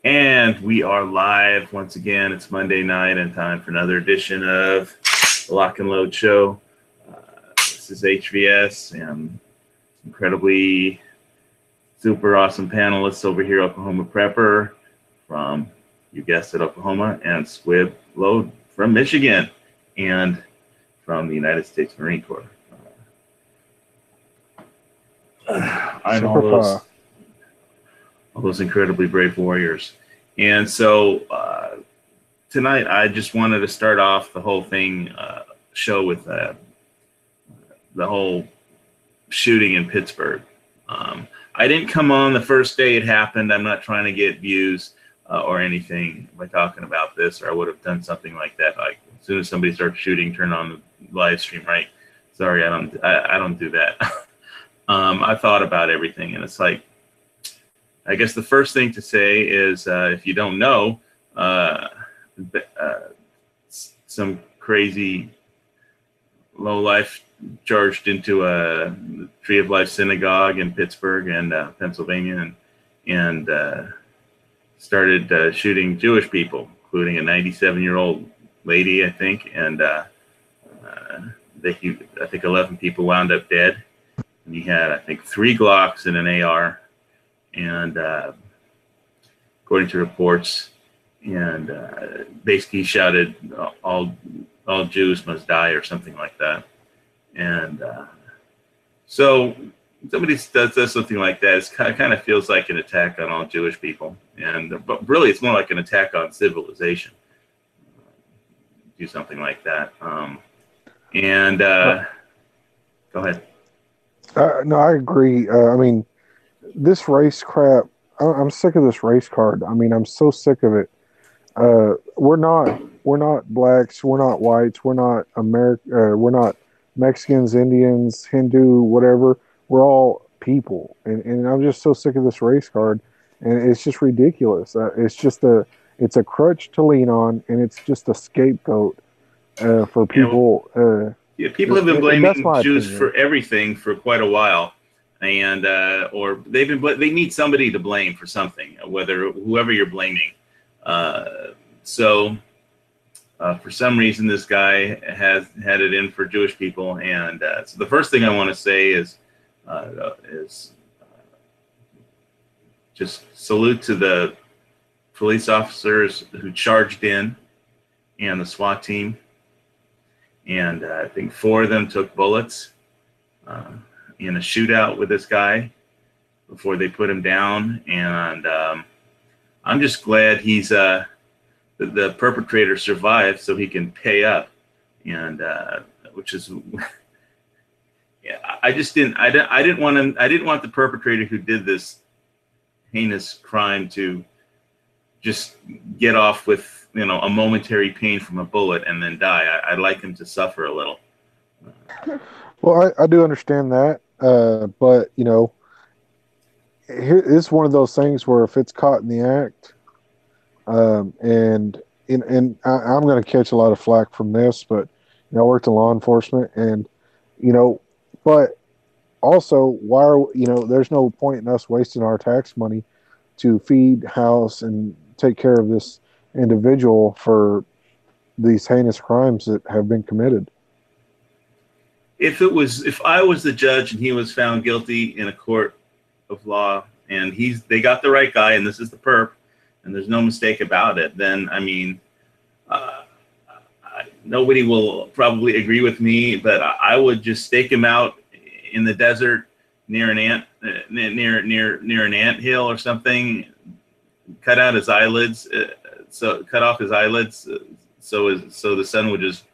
And we are live once again. It's Monday night and time for another edition of the Lock and Load Show. This is HVS and incredibly super awesome panelists over here, Oklahoma Prepper from, you guessed it, Oklahoma, and Squib Load from Michigan and from the United States Marine Corps. I'm all those incredibly brave warriors. And so tonight I just wanted to start off the whole thing show with the whole shooting in Pittsburgh. I didn't come on the first day it happened. I'm not trying to get views or anything by talking about this, or I would have done something like that. Like as soon as somebody starts shooting, turn on the live stream, right? Sorry, I don't do that. I thought about everything, and it's like, I guess the first thing to say is, if you don't know, some crazy lowlife charged into a Tree of Life synagogue in Pittsburgh and Pennsylvania, and started shooting Jewish people, including a 97-year-old lady, I think, and I think 11 people wound up dead. And he had, I think, 3 Glocks and an AR. And according to reports, and basically he shouted, all Jews must die, or something like that. And so somebody does something like that, it kind of feels like an attack on all Jewish people. But really, it's more like an attack on civilization. Do something like that. Go ahead. No, I agree. I mean, this race crap, I'm sick of this race card. I mean, I'm so sick of it. We're not blacks, we're not whites, we're not we're not Mexicans, Indians, Hindu, whatever. We're all people, and I'm just so sick of this race card, and it's just ridiculous. It's a crutch to lean on, and it's just a scapegoat for people. People have been blaming Jews for everything for quite a while. And or they need somebody to blame for something, whoever you're blaming. So for some reason, this guy has had it in for Jewish people. And so the first thing I want to say is just salute to the police officers who charged in and the SWAT team. And I think 4 of them took bullets in a shootout with this guy before they put him down. And I'm just glad he's the perpetrator survived so he can pay up. And which is, yeah, I didn't want the perpetrator who did this heinous crime to just get off with, a momentary pain from a bullet and then die. I'd like him to suffer a little. Well, I do understand that. But, here is one of those things where if it's caught in the act, and I'm going to catch a lot of flack from this, but, I worked in law enforcement and, but also there's no point in us wasting our tax money to feed, house, and take care of this individual for these heinous crimes that have been committed. If I was the judge and he was found guilty in a court of law and they got the right guy and this is the perp and there's no mistake about it, then I mean, nobody will probably agree with me, but I would just stake him out in the desert near an anthill or something, cut off his eyelids so the sun would just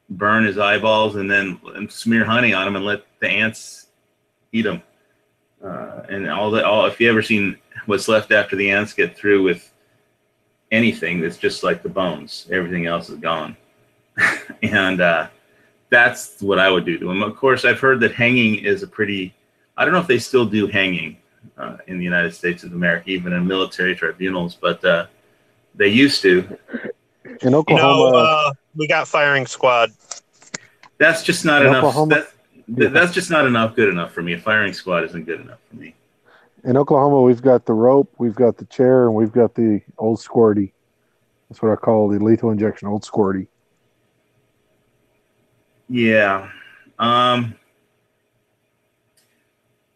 burn his eyeballs, and then smear honey on him and let the ants eat them. And if you ever seen what's left after the ants get through with anything, it's just like the bones. Everything else is gone. And that's what I would do to him. Of course, I've heard that hanging is I don't know if they still do hanging in the United States of America, even in military tribunals, but they used to. In Oklahoma, we got firing squad. That's just not enough. That's just not enough. Good enough for me. A firing squad isn't good enough for me. In Oklahoma, we've got the rope, we've got the chair, and we've got the old squirty. That's what I call the lethal injection, old squirty. Yeah.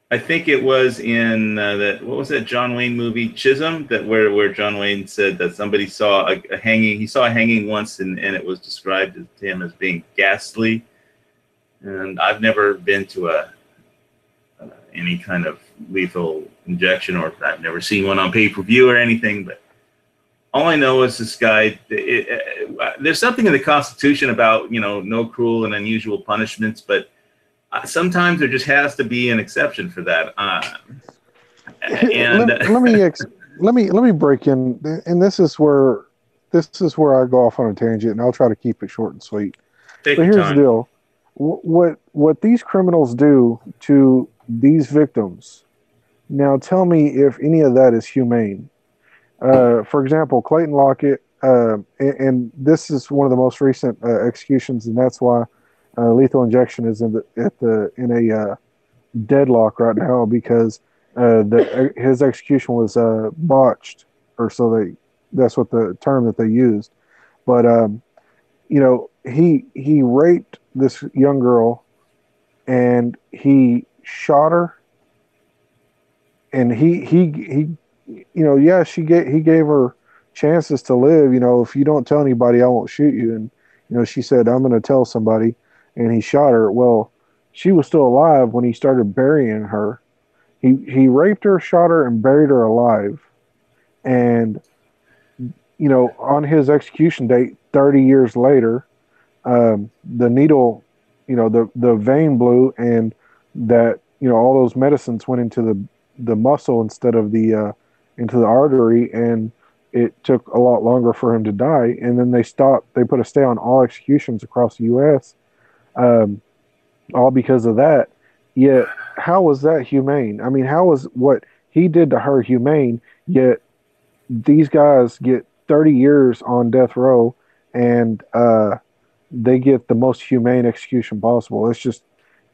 I think it was in that, what was that John Wayne movie, Chisholm, that where John Wayne said that somebody saw a hanging. He saw a hanging once, and it was described to him as being ghastly. And I've never been to any kind of lethal injection, or I've never seen one on pay-per-view or anything. But all I know is this guy. There's something in the Constitution about no cruel and unusual punishments, but sometimes there just has to be an exception for that. And let me break in, and this is where I go off on a tangent, and I'll try to keep it short and sweet. take But your here's the time. deal: what these criminals do to these victims. Now, tell me if any of that is humane. For example, Clayton Lockett, and this is one of the most recent executions, and that's why lethal injection is in a deadlock right now because his execution was botched, or that's what the term that they used. But he raped this young girl, and he shot her, and yeah, he gave her chances to live. If you don't tell anybody, I won't shoot you. And she said, I'm going to tell somebody, and he shot her. Well, she was still alive when he started burying her. He raped her, shot her, and buried her alive. And on his execution date, 30 years later, the needle, the vein blew, and that all those medicines went into the muscle instead of the into the artery, and it took a lot longer for him to die. And then they put a stay on all executions across the U.S. All because of that. Yet, how was that humane? I mean, how was what he did to her humane? Yet these guys get 30 years on death row, and they get the most humane execution possible. It's just,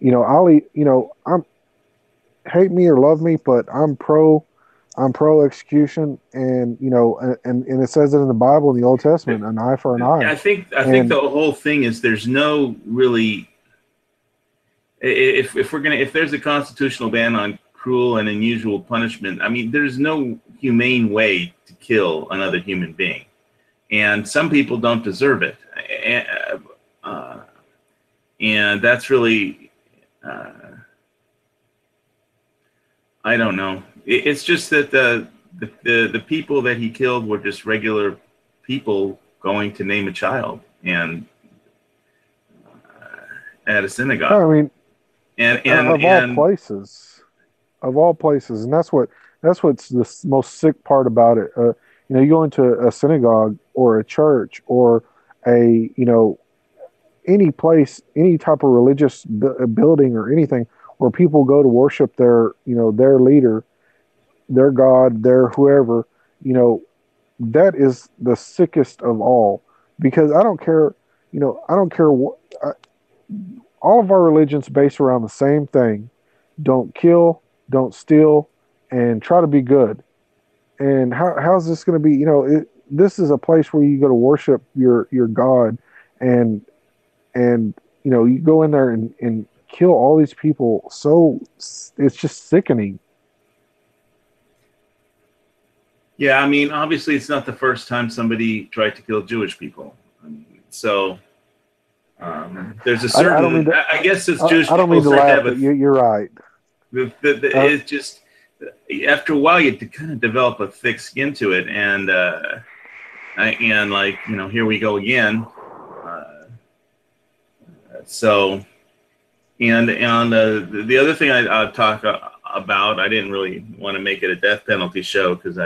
I'm hate me or love me, but I'm pro execution, and and it says it in the Bible, in the Old Testament, an eye for an eye. I think the whole thing is there's no really, if there's a constitutional ban on cruel and unusual punishment, I mean, there's no humane way to kill another human being, and some people don't deserve it, and that's really, I don't know. It's just that the people that he killed were just regular people going to name a child and at a synagogue. I mean, and of all places, and that's what's the most sick part about it. You go into a synagogue or a church or a any place, any type of religious building or anything where people go to worship their their leader, their God, their whoever, that is the sickest of all, because I don't care, I don't care what, all of our religions based around the same thing: don't kill, don't steal, and try to be good. And how's this going to be? This is a place where you go to worship your God, and you go in there and kill all these people. So it's just sickening. Yeah, I mean, obviously, it's not the first time somebody tried to kill Jewish people. So there's a certain. I guess it's Jewish I don't people mean to laugh, have but you're right. It's just after a while you kind of develop a thick skin to it, and like here we go again. So, and the other thing I talk about, I didn't really want to make it a death penalty show because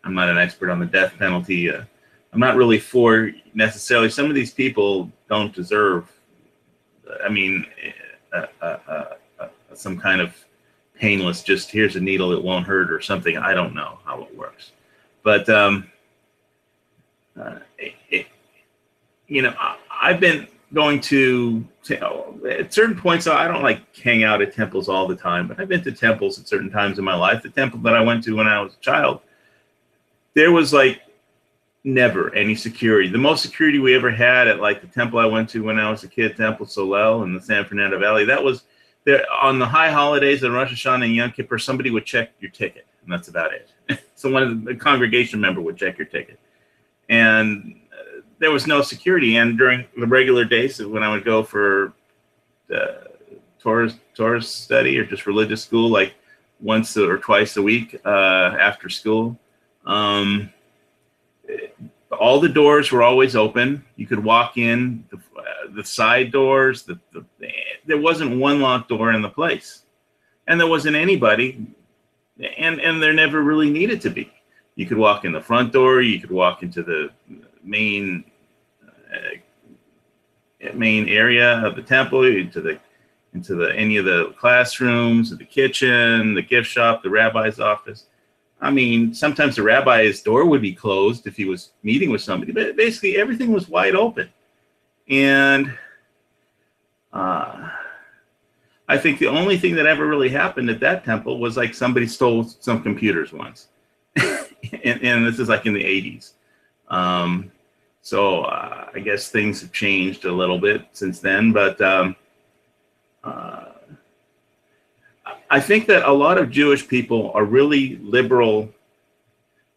I'm not an expert on the death penalty. I'm not really for necessarily. Some of these people don't deserve. I mean, some kind of painless, just here's a needle, it won't hurt or something. I don't know how it works, but I've been going to at certain points, I don't like hang out at temples all the time, but I've been to temples at certain times in my life. The temple that I went to when I was a child, there was like never any security. The most security we ever had at like the temple I went to when I was a kid, Temple Solel in the San Fernando Valley, that was there on the high holidays and Rosh Hashanah and Yom Kippur, somebody would check your ticket, and that's about it. So one of the congregation member would check your ticket, and there was no security. And during the regular days when I would go for Torah study or just religious school, like once or twice a week after school, all the doors were always open. You could walk in the side doors. There wasn't one locked door in the place, and there wasn't anybody, and there never really needed to be. You could walk in the front door. You could walk into the main area of the temple, into any of the classrooms, the kitchen, the gift shop, the rabbi's office. I mean, sometimes the rabbi's door would be closed if he was meeting with somebody, but basically everything was wide open. And I think the only thing that ever really happened at that temple was like somebody stole some computers once. and this is like in the 80s. So I guess things have changed a little bit since then, but I think that a lot of Jewish people are really liberal.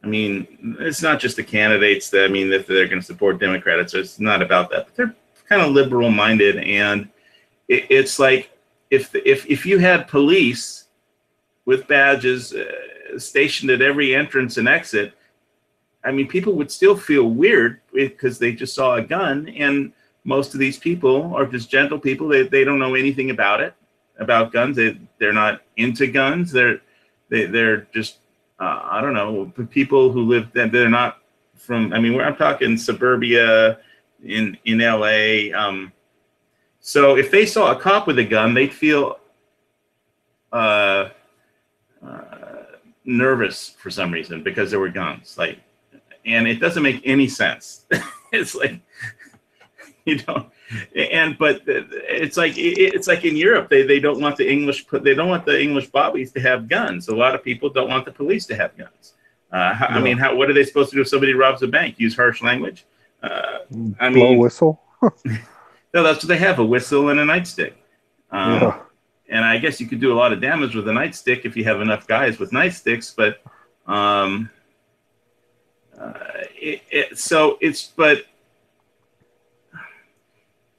I mean, it's not just the candidates that, I mean, that they're going to support Democrats. So it's not about that, but they're kind of liberal minded. And it's like, if you had police with badges stationed at every entrance and exit, I mean, people would still feel weird because they just saw a gun. And most of these people are just gentle people. They don't know anything about guns. They're not into guns. They're just I don't know, people who live. They're not from. I mean, I'm talking suburbia in LA. So if they saw a cop with a gun, they'd feel nervous for some reason because there were guns. Like, and it doesn't make any sense. It's like, you know, but it's like in Europe, they don't want the English bobbies to have guns. A lot of people don't want the police to have guns. I mean, what are they supposed to do if somebody robs a bank? Use harsh language? Blow a whistle? No, that's what they have, a whistle and a nightstick. Yeah. And I guess you could do a lot of damage with a nightstick if you have enough guys with nightsticks, but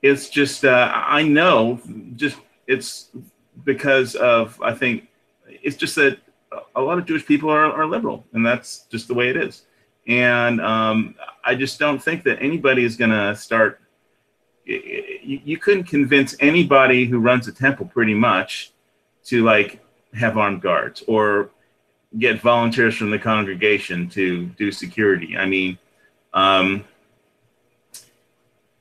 it's just I know it's because of, I think it's just that a lot of Jewish people are liberal, and that's just the way it is. And I just don't think that anybody is going to start. You couldn't convince anybody who runs a temple pretty much to like have armed guards or get volunteers from the congregation to do security. I mean,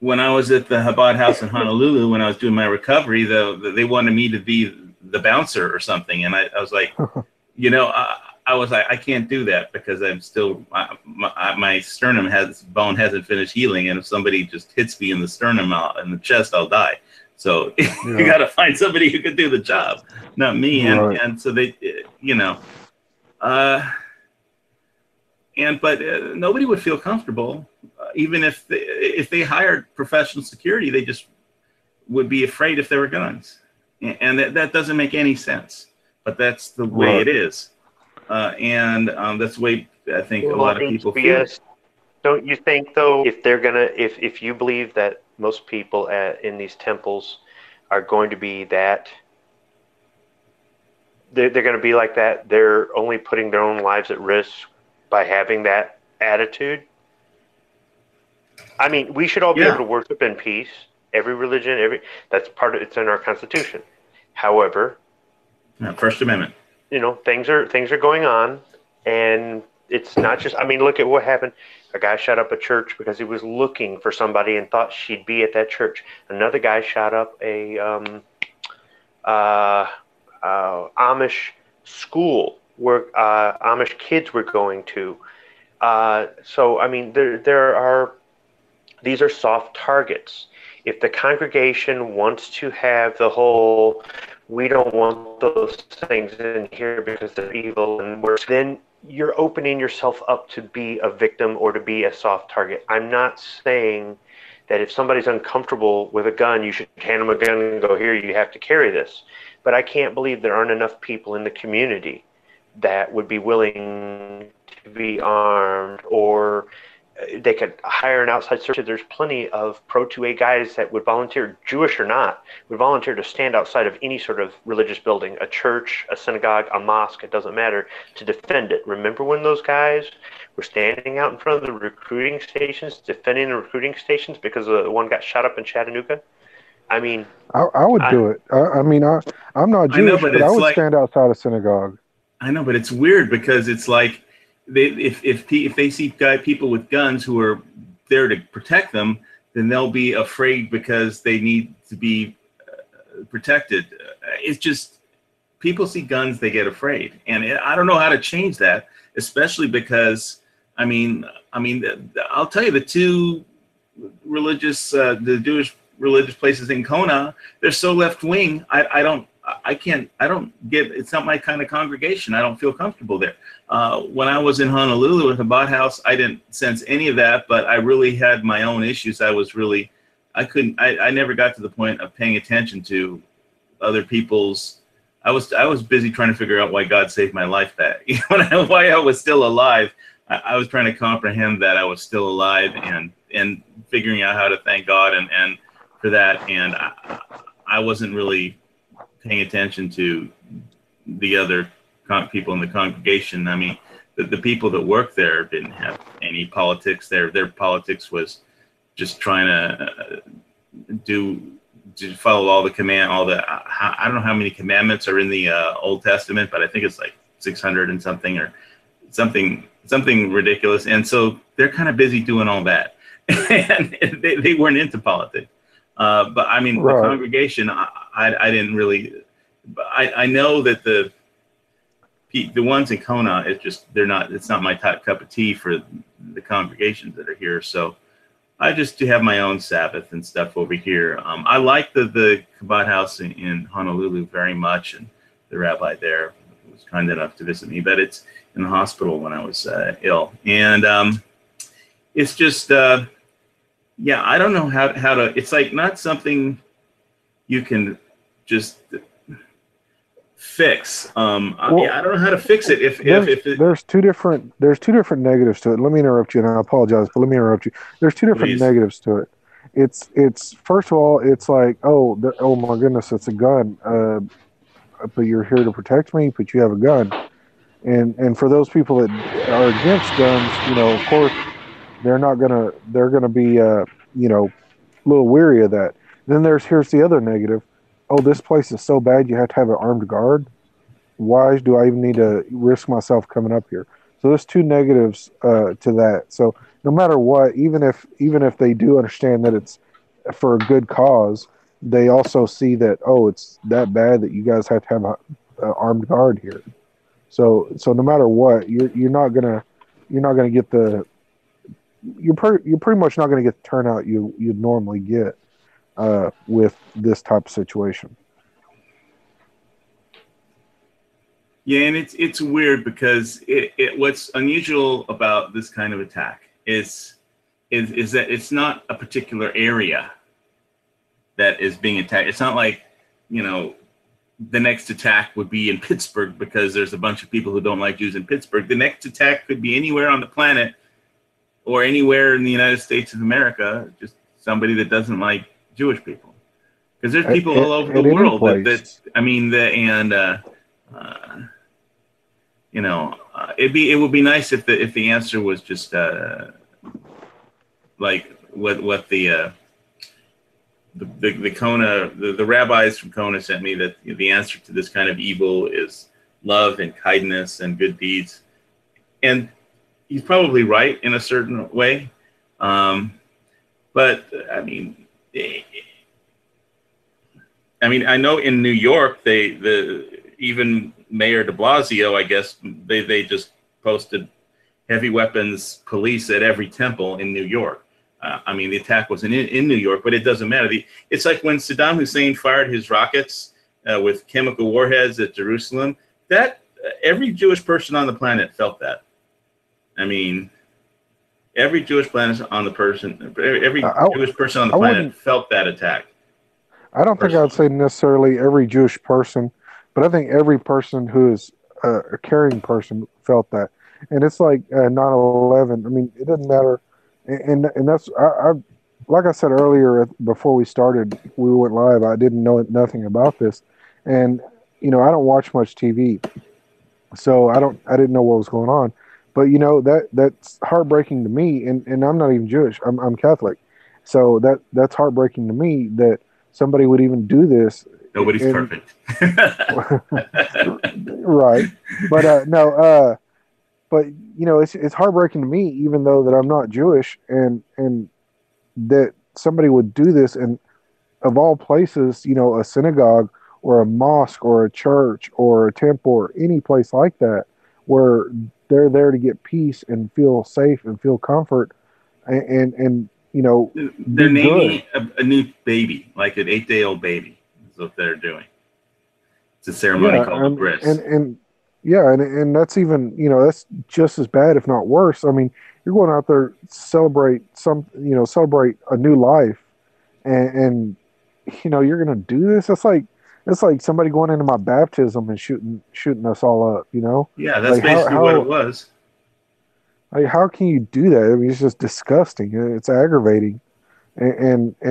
when I was at the Chabad house in Honolulu, when I was doing my recovery, they wanted me to be the bouncer or something. And I was like, you know, I was like, I can't do that because I'm still, my sternum bone hasn't finished healing. And if somebody just hits me in the sternum, in the chest, I'll die. So you got to find somebody who can do the job, not me. Right. And so they, you know, but nobody would feel comfortable, even if they hired professional security. They just would be afraid if there were guns, and that doesn't make any sense. But that's the way it is, and that's the way I think a lot of people feel. Don't you think, though, if you believe that most people in these temples are going to be that, they're going to be like that, they're only putting their own lives at risk by having that attitude? I mean, we should all be able to worship in peace. Every religion, that's it's in our Constitution. However, First Amendment. You know, things are going on, and it's not just. I mean, look at what happened. A guy shot up a church because he was looking for somebody and thought she'd be at that church. Another guy shot up a Amish school where Amish kids were going to. So I mean, these are soft targets. if the congregation wants to have the whole, we don't want those things in here because they're evil and worse, then you're opening yourself up to be a victim or to be a soft target. I'm not saying that if somebody's uncomfortable with a gun, you should hand them a gun and go, here, you have to carry this. But I can't believe there aren't enough people in the community that would be willing to be armed, or they could hire an outside searcher. There's plenty of pro-2A guys that would volunteer, Jewish or not, would volunteer to stand outside of any sort of religious building, a church, a synagogue, a mosque, it doesn't matter, to defend it. Remember when those guys were standing out in front of the recruiting stations, defending the recruiting stations because one got shot up in Chattanooga? I mean, I would do it. I'm not Jewish, but I would stand outside a synagogue. I know, but it's weird because it's like, if they see people with guns who are there to protect them, then they'll be afraid because they need to be protected. It's just, people see guns, they get afraid, and I don't know how to change that, especially because I'll tell you, the two religious, the Jewish religious places in Kona, they're so left wing. I don't get, it's not my kind of congregation. I don't feel comfortable there. When I was in Honolulu at the Bot House, I didn't sense any of that, but I really had my own issues. I never got to the point of paying attention to other people's. I was busy trying to figure out why God saved my life back. Why I was still alive. I was trying to comprehend that I was still alive and figuring out how to thank God and for that. And I wasn't really paying attention to the other people in the congregation. I mean, the people that worked there didn't have any politics there. Their politics was just trying to follow all the I don't know how many commandments are in the Old Testament, but I think it's like 600 and something, or something ridiculous. And so they're kind of busy doing all that, and they weren't into politics. But I mean, right. The congregation, I didn't really. I know that the ones in Kona, it's not my cup of tea for the congregations that are here. So I just have my own Sabbath and stuff over here. I like the Kabbat house in Honolulu very much, and the rabbi there was kind enough to visit me, but it's in the hospital when I was ill. And it's just, I don't know how to, it's like not something you can just fix. I don't know how to fix it. There's two different negatives to it. Let me interrupt you, and I apologize, but let me interrupt you. There's two different negatives to it. It's first of all, it's like, oh my goodness, it's a gun. But you're here to protect me, but you have a gun. And for those people that are against guns, of course, they're gonna be a little weary of that. Then here's the other negative. Oh, this place is so bad you have to have an armed guard. Why do I even need to risk myself coming up here? So there's two negatives to that. So no matter what, even if they do understand that it's for a good cause, they also see that, oh, it's that bad that you guys have to have an armed guard here. So no matter what, you're pretty much not going to get the turnout you'd normally get with this type of situation. Yeah, and it's weird because what's unusual about this kind of attack is that it's not a particular area that is being attacked. It's not like, the next attack would be in Pittsburgh because there's a bunch of people who don't like Jews in Pittsburgh. The next attack could be anywhere on the planet or anywhere in the United States of America, just somebody that doesn't like Jewish people. Because there's people all over the world it would be nice if the answer was just like what the Kona, the rabbis from Kona sent me, that the answer to this kind of evil is love and kindness and good deeds. And he's probably right in a certain way. But I mean, I know in New York, even Mayor de Blasio, I guess, they just posted heavy weapons police at every temple in New York. I mean, the attack wasn't in New York, but it doesn't matter. It's like when Saddam Hussein fired his rockets with chemical warheads at Jerusalem. That every Jewish person on the planet felt that. I mean, every Jewish person on the planet felt that attack. I don't think I'd say necessarily every Jewish person, but I think every person who is a caring person felt that. And it's like 9/11. I mean, it doesn't matter. And that's, I like I said earlier, before we started, we went live, I didn't know nothing about this. And, I don't watch much TV. So I didn't know what was going on. But, that's heartbreaking to me. And I'm not even Jewish. I'm Catholic. So that's heartbreaking to me that somebody would even do this. Nobody's perfect. Right. But but it's heartbreaking to me, even though that I'm not Jewish, and that somebody would do this, and of all places, a synagogue or a mosque or a church or a temple or any place like that, where they're there to get peace and feel safe and feel comfort, and they're naming a new baby, like an 8-day-old baby, is what they're doing. It's a ceremony called the bris. And that's even, that's just as bad, if not worse. I mean, you're going out there to celebrate celebrate a new life, and you're going to do this. It's like somebody going into my baptism and shooting us all up. Yeah, that's like basically what it was. Like, how can you do that? I mean, it's just disgusting. It's aggravating, and I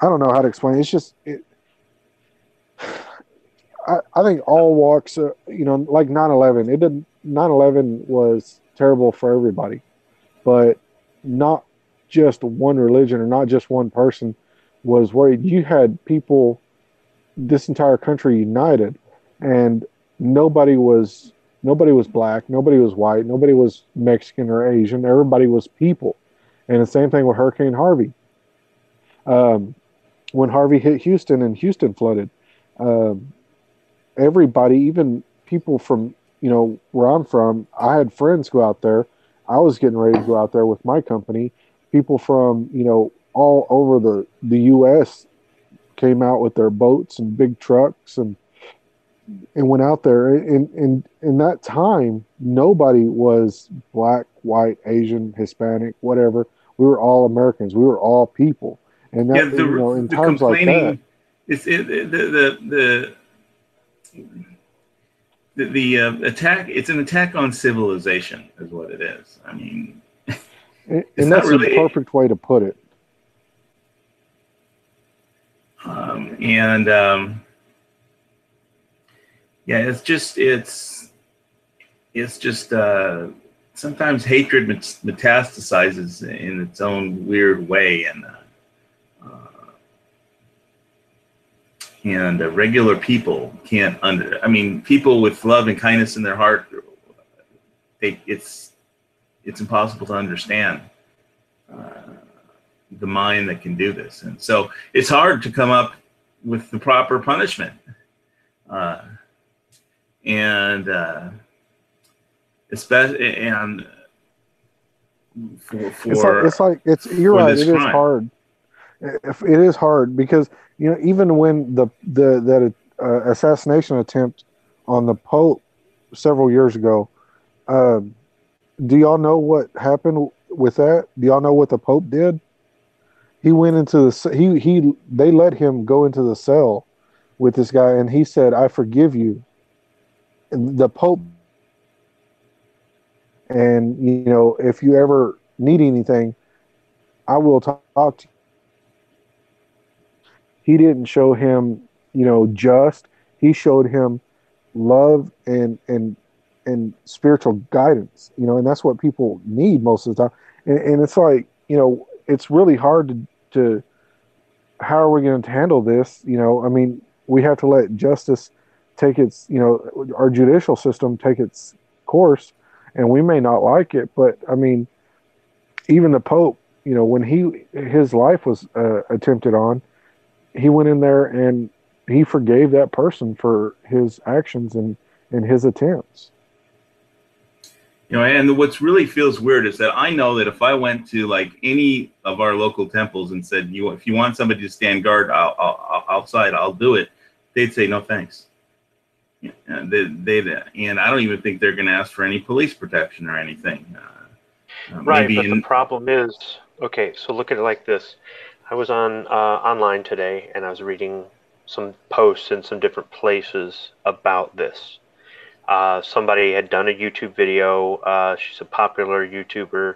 don't know how to explain it. It's just I think all walks, like 9/11. 9/11 was terrible for everybody, but not just one religion or not just one person was worried. You had people, this entire country united, and nobody was black, nobody was white, nobody was Mexican or Asian. Everybody was people. And the same thing with Hurricane Harvey. When Harvey hit Houston and Houston flooded, everybody, even people from, where I'm from, I had friends go out there. I was getting ready to go out there with my company. People from, all over the U.S. came out with their boats and big trucks and went out there. In that time, nobody was black, white, Asian, Hispanic, whatever. We were all Americans. We were all people. And that, in times like that, the attack. It's an attack on civilization, is what it is. I mean, and that's really the perfect way to put it. Yeah, it's just sometimes hatred metastasizes in its own weird way, and regular people can't people with love and kindness in their heart, it's impossible to understand the mind that can do this, and so it's hard to come up with the proper punishment. Especially and you're right. It is hard. It is hard because even when that assassination attempt on the Pope several years ago, do y'all know what happened with that? Do y'all know what the Pope did? He went into they let him go into the cell with this guy, and he said, "I forgive you." And the Pope, and if you ever need anything, I will talk to you. He didn't show him, he showed him love and spiritual guidance, and that's what people need most of the time. And it's like, it's really hard to how are we going to handle this? We have to let justice take its, our judicial system take its course, and we may not like it, but even the Pope, when his life was attempted on, he went in there and he forgave that person for his actions and his attempts. And what's really feels weird is that I know that if I went to like any of our local temples and said, if you want somebody to stand guard outside, I'll do it. They'd say no thanks. And and I don't even think they're going to ask for any police protection or anything. Right, but the problem is, okay, so look at it like this. I was on online today, and I was reading some posts in some different places about this. Somebody had done a YouTube video. She's a popular YouTuber,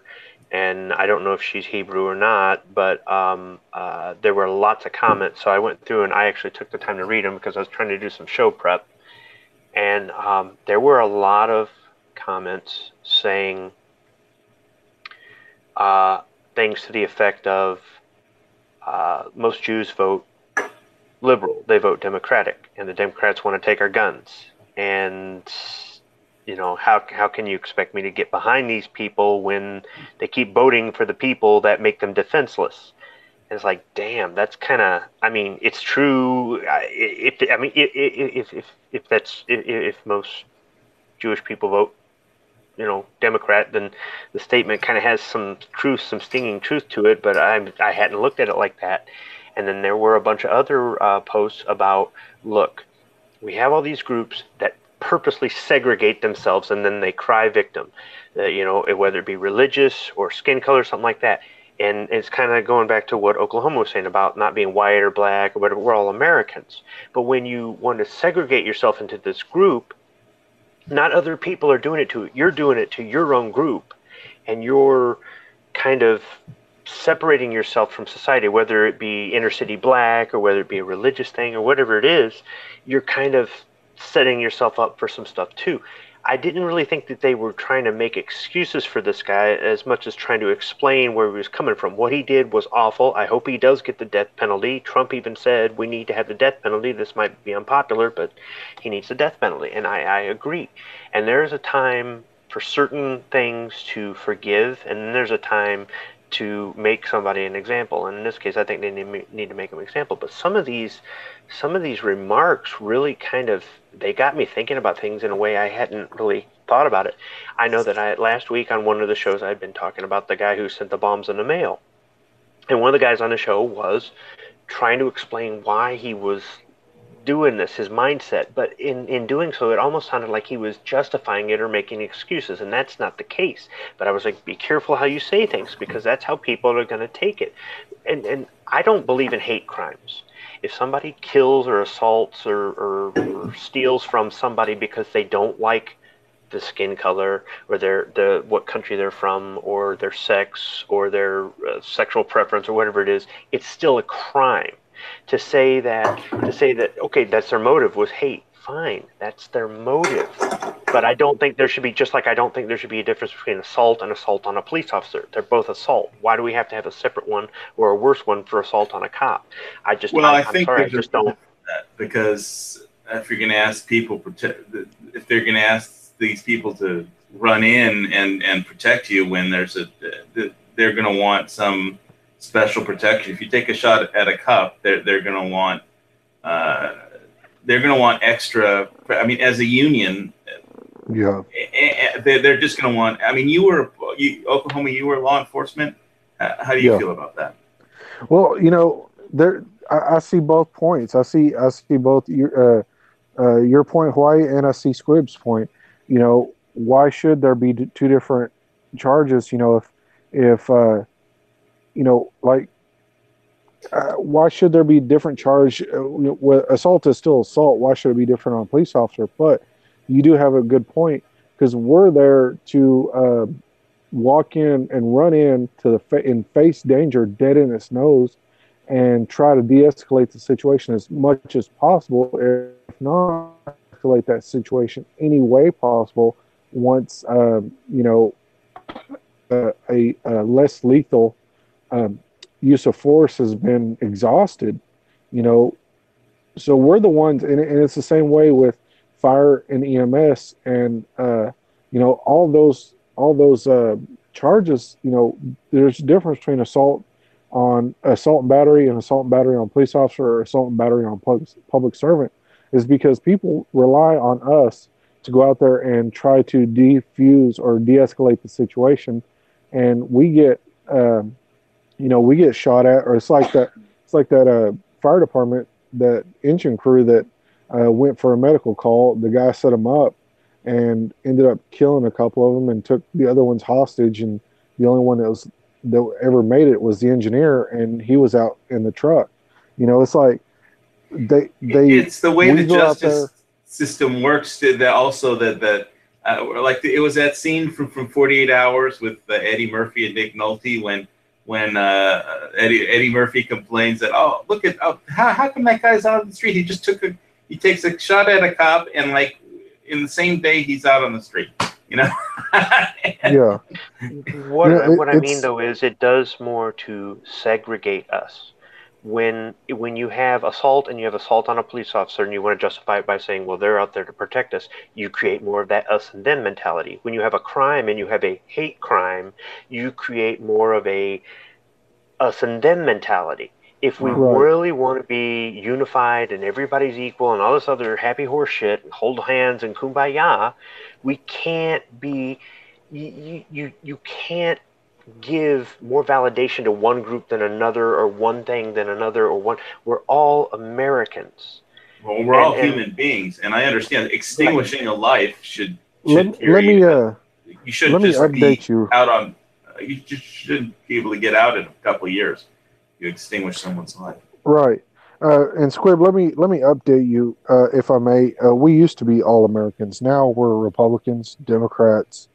and I don't know if she's Hebrew or not, but there were lots of comments. So I went through and I actually took the time to read them because I was trying to do some show prep. And there were a lot of comments saying things to the effect of most Jews vote liberal, they vote Democratic, and the Democrats want to take our guns. And how can you expect me to get behind these people when they keep voting for the people that make them defenseless? And it's like, damn, that's kind of. I mean, it's true. If most Jewish people vote, Democrat, then the statement kind of has some truth, some stinging truth to it. But I hadn't looked at it like that. And then there were a bunch of other posts about, look, we have all these groups that purposely segregate themselves and then they cry victim, whether it be religious or skin color, or something like that. And it's kind of going back to what Oklahoma was saying about not being white or black or whatever. We're all Americans. But when you want to segregate yourself into this group, not other people are doing it to it. You're doing it to your own group. And you're kind of separating yourself from society, whether it be inner city black or whether it be a religious thing or whatever it is. You're kind of setting yourself up for some stuff too. I didn't really think that they were trying to make excuses for this guy as much as trying to explain where he was coming from. What he did was awful. I hope he does get the death penalty. Trump even said we need to have the death penalty. This might be unpopular, but he needs the death penalty. And I agree. And there's a time for certain things to forgive, and then there's a time to make somebody an example. And in this case, I think they need to make an example. But some of these remarks really they got me thinking about things in a way I hadn't really thought about it. I know that last week on one of the shows I'd been talking about the guy who sent the bombs in the mail. And one of the guys on the show was trying to explain why he was doing this, his mindset. But in doing so, it almost sounded like he was justifying it or making excuses, and that's not the case. But I was like, be careful how you say things, because that's how people are going to take it. And I don't believe in hate crimes. If somebody kills or assaults or steals from somebody because they don't like the skin color or what country they're from or their sex or their sexual preference or whatever it is, it's still a crime. To say that, okay, that's their motive was hate. Fine, that's their motive. But I don't think there should be, just like I don't think there should be a difference between assault and assault on a police officer. They're both assault. Why do we have to have a separate one or a worse one for assault on a cop? I just don't. Because if you're going to ask people, if they're going to ask these people to run in and protect you when they're going to want some special protection. If you take a shot at a cop, they're going to want extra. I mean, as a union, yeah, they're just going to want. I mean, Oklahoma, you were law enforcement. How do you feel about that? Well, I see both points. I see both your point, Hawaii, and I see Squibb's point. Why should there be two different charges? If why should there be different charge? Assault is still assault. Why should it be different on a police officer? But you do have a good point, because we're there to walk in and run in to and face danger dead in its nose and try to de-escalate the situation as much as possible, if not escalate that situation any way possible once a less lethal use of force has been exhausted. So we're the ones, and it's the same way with fire and EMS, and all those charges. There's a difference between assault and battery on police officer, or assault and battery on public servant, is because people rely on us to go out there and try to defuse or de-escalate the situation, and we get we get shot at, or it's like that fire department, that engine crew that went for a medical call. The guy set them up and ended up killing a couple of them and took the other ones hostage, and the only one that ever made it was the engineer, and he was out in the truck. It's like it's the way the we go out there. justice system works that also like it was that scene from 48 Hours with Eddie Murphy and Nick Nolte when Eddie Murphy complains that, oh, look at, how come that guy's out on the street? He takes a shot at a cop, and like in the same day he's out on the street. Yeah. What I mean though is it does more to segregate us. When you have assault and you have assault on a police officer and you want to justify it by saying, well, they're out there to protect us, you create more of that us and them mentality. When you have a crime and you have a hate crime, you create more of a us and them mentality. If we really want to be unified and everybody's equal and all this other happy horse shit and hold hands and kumbaya, we can't be, you can't give more validation to one group than another, or one thing than another, we're all Americans. Well, we're all human beings, and I understand extinguishing a life should let me update you. You just shouldn't be able to get out in a couple of years. You extinguish someone's life. Right. And Squib, let me update you, if I may. We used to be all Americans. Now we're Republicans, Democrats,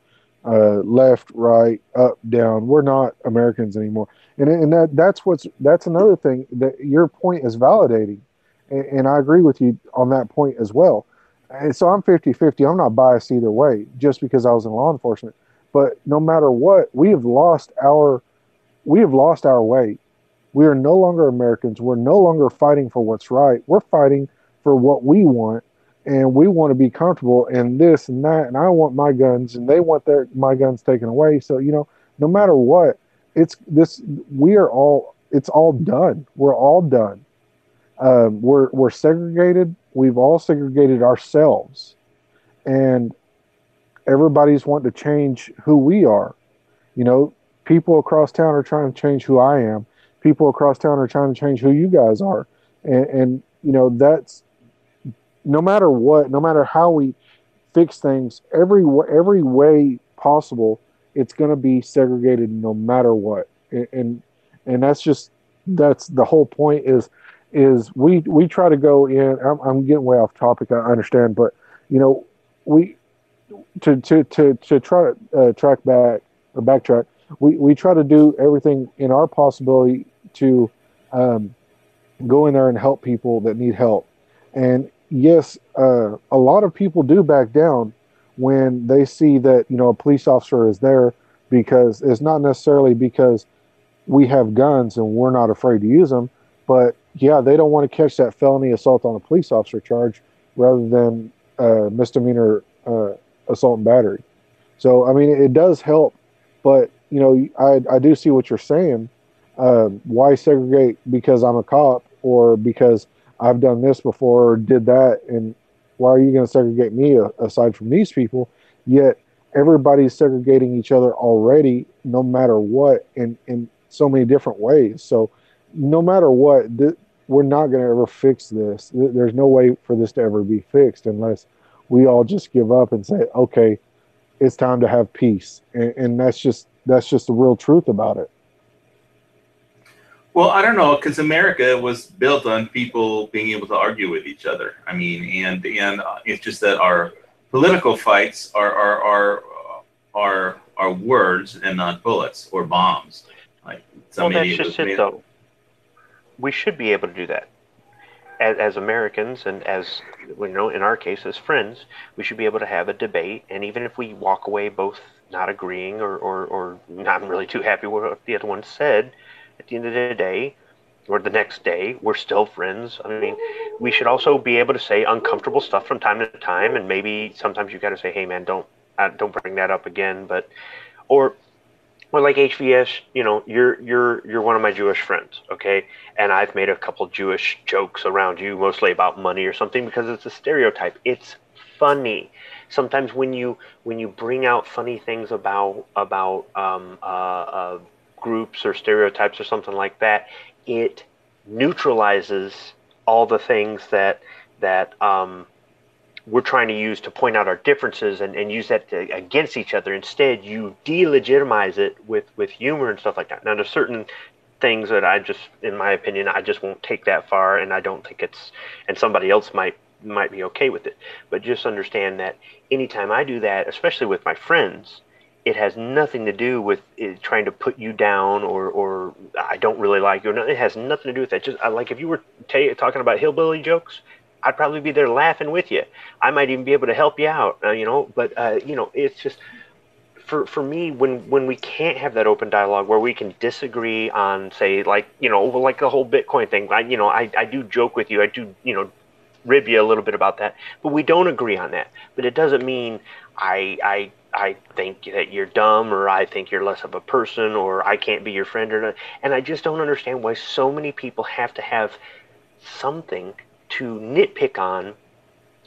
left, right, up, down. We're not Americans anymore. And that's another thing that your point is validating. And I agree with you on that point as well. And so I'm 50-50. I'm not biased either way, just because I was in law enforcement. But no matter what, we have lost our way. We are no longer Americans. We're no longer fighting for what's right. We're fighting for what we want, and we want to be comfortable in this and that. And I want my guns, and they want my guns taken away. So no matter what, it's all done. We're all done. We're segregated. We've all segregated ourselves, and everybody's wanting to change who we are. People across town are trying to change who I am. People across town are trying to change who you guys are. And that's, no matter what, no matter how we fix things, every way possible, it's going to be segregated no matter what. And that's the whole point is we try to go in. I'm getting way off topic, I understand, but we to try to track back or backtrack. We try to do everything in our possibility to go in there and help people that need help. And yes, a lot of people do back down when they see that a police officer is there, because it's not necessarily because we have guns and we're not afraid to use them, but yeah, they don't want to catch that felony assault on a police officer charge rather than misdemeanor assault and battery. So I mean, it does help, but I do see what you're saying. Why segregate because I'm a cop, or because I've done this before or did that? And why are you going to segregate me aside from these people? Yet everybody's segregating each other already, no matter what, in so many different ways. So no matter what, we're not going to ever fix this. There's no way for this to ever be fixed unless we all just give up and say, okay, it's time to have peace. And that's just the real truth about it. Well, I don't know, because America was built on people being able to argue with each other. I mean, and it's just that our political fights are words and not bullets or bombs. Like that's just it, though. We should be able to do that as Americans, and as in our case as friends, we should be able to have a debate. And even if we walk away both not agreeing or not really too happy with what the other one said, at the end of the day, or the next day, we're still friends. I mean, we should also be able to say uncomfortable stuff from time to time, and maybe sometimes you got to say, "Hey, man, don't bring that up again." But, or like HVS, you're one of my Jewish friends, okay? And I've made a couple Jewish jokes around you, mostly about money or something, because it's a stereotype. It's funny. sometimes when you bring out funny things about groups or stereotypes or something like that, it neutralizes all the things that we're trying to use to point out our differences and use that against each other. Instead, you delegitimize it with humor and stuff like that. Now, there's certain things that in my opinion, I just won't take that far, and I don't think and somebody else might be okay with it. But just understand that anytime I do that, especially with my friends, it has nothing to do with trying to put you down or I don't really like you. It has nothing to do with that. Just like if you were talking about hillbilly jokes, I'd probably be there laughing with you. I might even be able to help you out, But it's just for me when we can't have that open dialogue where we can disagree on, say, like the whole Bitcoin thing. I do joke with you. I do rib you a little bit about that, but we don't agree on that. But it doesn't mean I think that you're dumb, or I think you're less of a person, or I can't be your friend, or not. And I just don't understand why so many people have to have something to nitpick on,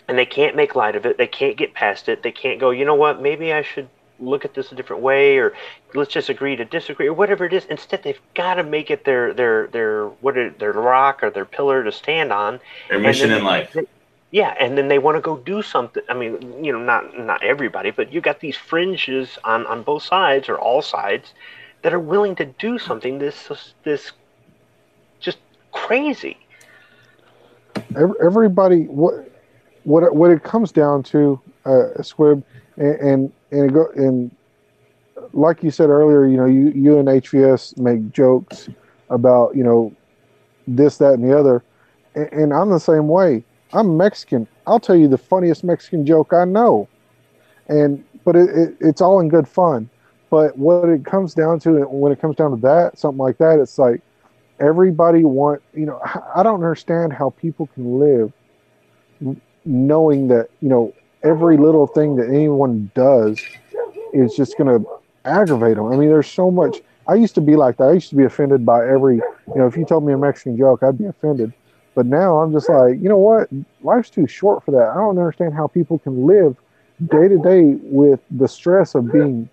and they can't make light of it. They can't get past it. They can't go, you know what, maybe I should look at this a different way, or let's just agree to disagree, or whatever it is. Instead, they've got to make it their rock or their pillar to stand on. Their mission in life. Yeah, and then they want to go do something. I mean, not everybody, but you got these fringes on both sides or all sides that are willing to do something this just crazy. Everybody, what it comes down to, Squib, and like you said earlier, you and HVS make jokes about this, that, and the other, and I'm the same way. I'm Mexican. I'll tell you the funniest Mexican joke I know, but it's all in good fun. But what it comes down to, when it comes down to that, something like that, it's like everybody I don't understand how people can live knowing that every little thing that anyone does is just going to aggravate them. I mean, there's so much. I used to be like that. I used to be offended by every, if you told me a Mexican joke, I'd be offended. But now I'm just like, you know what? Life's too short for that. I don't understand how people can live day to day with the stress of being,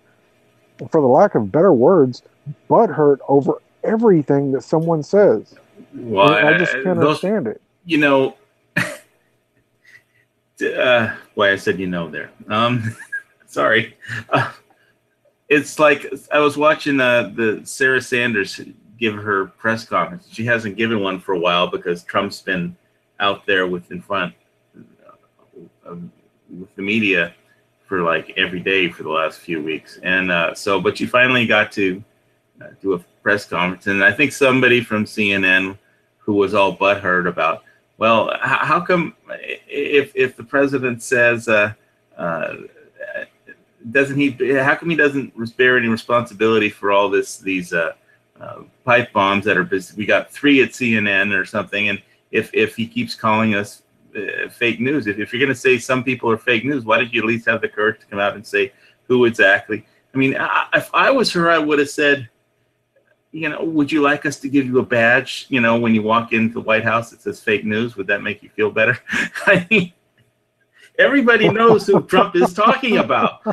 for the lack of better words, butthurt over everything that someone says. Well, I just can't understand it. Why I said there. Sorry. It's like I was watching the Sarah Sanders give her press conference. She hasn't given one for a while because Trump's been out there with the media for like every day for the last few weeks. And but she finally got to do a press conference. And I think somebody from CNN who was all butthurt about, well, how come if the president says, how come he doesn't bear any responsibility for all these pipe bombs that are, we got 3 at CNN or something, and if he keeps calling us fake news, if you're going to say some people are fake news, why did you at least have the courage to come out and say who exactly? I mean, if I was her, I would have said, would you like us to give you a badge, when you walk into the White House that says fake news? Would that make you feel better? I mean, everybody knows who Trump is talking about.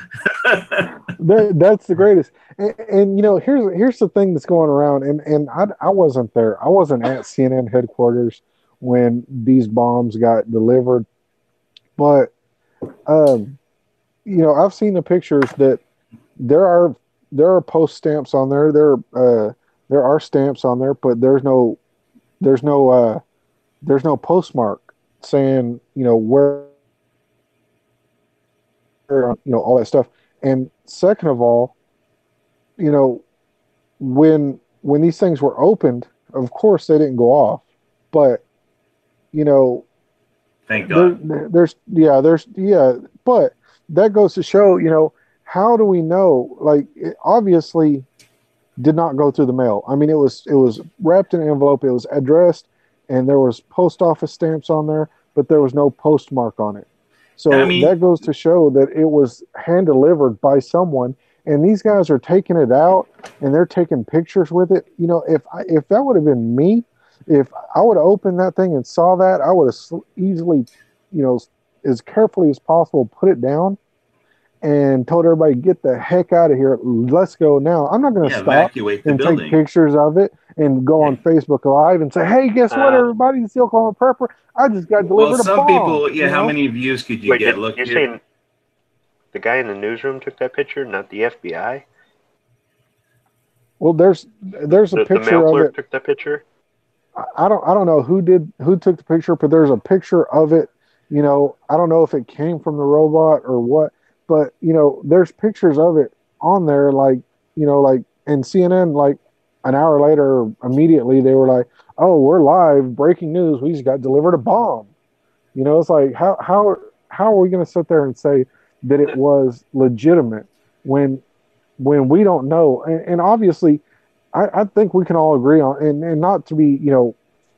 That's the greatest. And here's the thing that's going around, and I wasn't there. I wasn't at CNN headquarters when these bombs got delivered, but I've seen the pictures that there are post stamps on there. There are stamps on there, but there's no postmark saying where all that stuff. And second of all, when these things were opened, of course they didn't go off, but thank God. But that goes to show, how do we know? Like, it obviously did not go through the mail. I mean, it was wrapped in an envelope. It was addressed, and there was post office stamps on there, but there was no postmark on it. So that goes to show that it was hand delivered by someone, and these guys are taking it out and they're taking pictures with it. If that would have been me, if I would have opened that thing and saw that, I would have easily, as carefully as possible, put it down and told everybody, get the heck out of here. Let's go now. I'm not going to stop evacuate the and building. take pictures of it and go on Facebook Live and say, hey, guess what, everybody? It's the Oklahoma Prepper. I just got delivered a bomb. Some people, how many views could you get? Look, you're saying the guy in the newsroom took that picture, not the FBI? Well, there's a picture the mail of clerk it. Took that picture. I don't know who took the picture, but there's a picture of it. I don't know if it came from the robot or what, but there's pictures of it on there, and CNN, like an hour later, immediately they were like, "Oh, we're live, breaking news. We just got delivered a bomb." It's like how are we going to sit there and say that it was legitimate when we don't know? And obviously, I think we can all agree on, and not to be,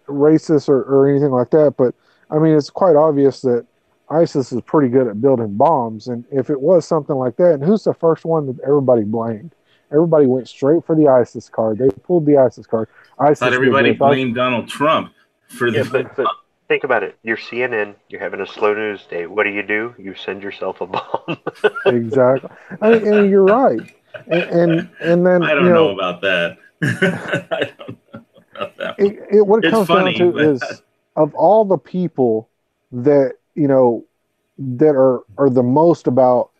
racist or anything like that, but I mean, it's quite obvious that ISIS is pretty good at building bombs. And if it was something like that, and who's the first one that everybody blamed? Everybody went straight for the ISIS card. They pulled the ISIS card. ISIS. Thought everybody blamed Donald Trump for the. But think about it. You're CNN. You're having a slow news day. What do? You send yourself a bomb. Exactly. And you're right. And then I don't know about that. I don't know about that. What it comes down to is, of all the people that that are the most about,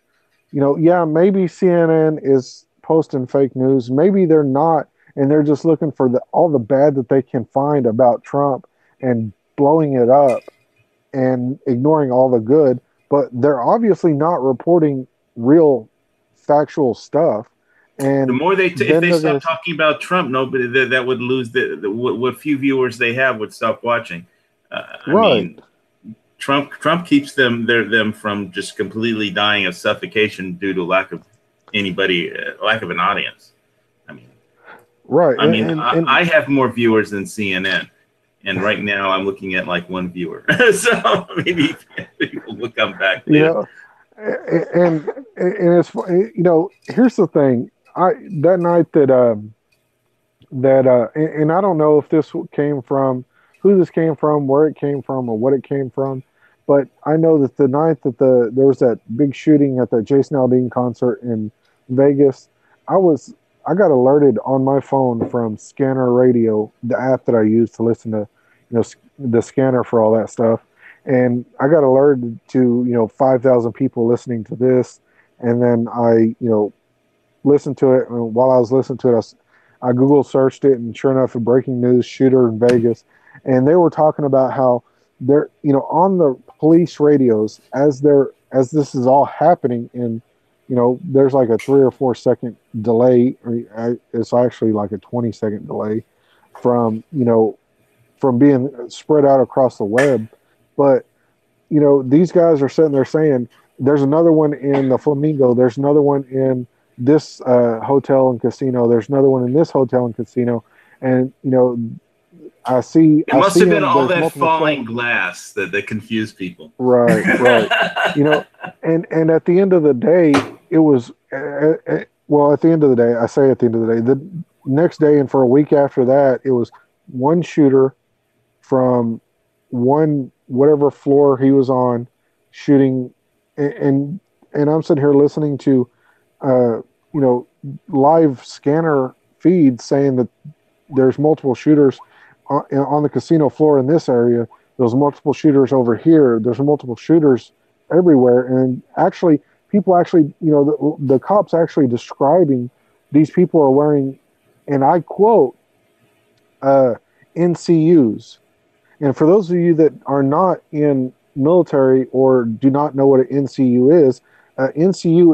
maybe CNN is posting fake news, maybe they're not, and they're just looking for all the bad that they can find about Trump and blowing it up and ignoring all the good, but they're obviously not reporting real factual stuff. And the more if they stop talking about Trump, nobody that would lose what few viewers they have would stop watching. I mean, Trump keeps them from just completely dying of suffocation due to lack of an audience. I mean, right. I have more viewers than CNN, and right now I'm looking at like one viewer. So maybe people will come back later. And it's here's the thing. That night and I don't know if this came from, who this came from, where it came from, or what it came from, but I know that the night that there was that big shooting at the Jason Aldean concert in Vegas, I got alerted on my phone from Scanner Radio, the app that I use to listen to, the scanner for all that stuff, and I got alerted to 5,000 people listening to this, and then I listened to it, and while I was listening to it, I Google searched it, and sure enough, a breaking news shooter in Vegas, and they were talking about how they're on the police radios as this is all happening, and there's like a 3 or 4 second delay. It's actually like a 20-second delay from being spread out across the web, but these guys are sitting there saying there's another one in the Flamingo, there's another one in this hotel and casino, there's another one in this hotel and casino, and I see. It must have been all that falling glass that confused people. Right. And at the end of the day, it was. At the end of the day, I say at the end of the day, the next day and for a week after that, it was one shooter from whatever floor he was on, shooting, and I'm sitting here listening to, live scanner feeds saying that there's multiple shooters on the casino floor in this area. There's multiple shooters over here. There's multiple shooters everywhere. And actually, the cops actually describing these people are wearing, and I quote, NCUs. And for those of you that are not in military or do not know what an NCU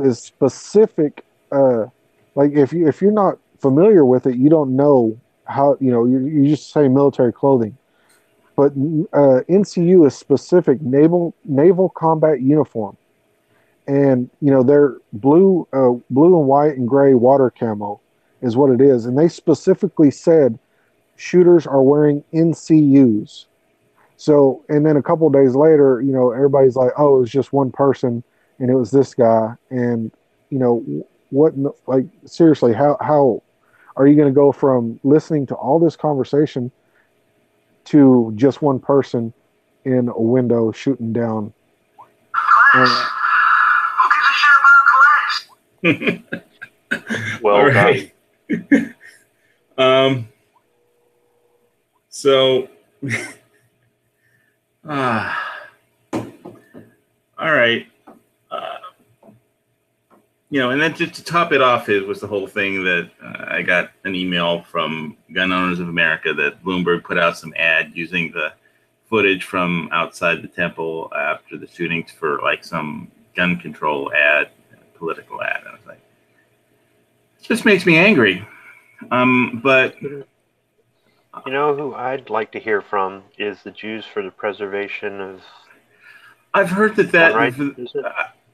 is specific. Like if you're not familiar with it, you don't know how, you just say military clothing, but NCU is specific naval combat uniform, and they're blue and white and gray water camo is what it is, and they specifically said shooters are wearing NCUs. So, and then a couple of days later, everybody's like, oh, it was just one person, and it was this guy, and what, like, seriously, how are you going to go from listening to all this conversation to just one person in a window shooting down? Well All done. right. So, all right. Uh, and then just to top it off, it was the whole thing that I got an email from Gun Owners of America that Bloomberg put out some ad using the footage from outside the temple after the shootings for like some gun control ad, political ad. And I was like, it just makes me angry. But you know who I'd like to hear from is the Jews for the Preservation of. I've heard that Right?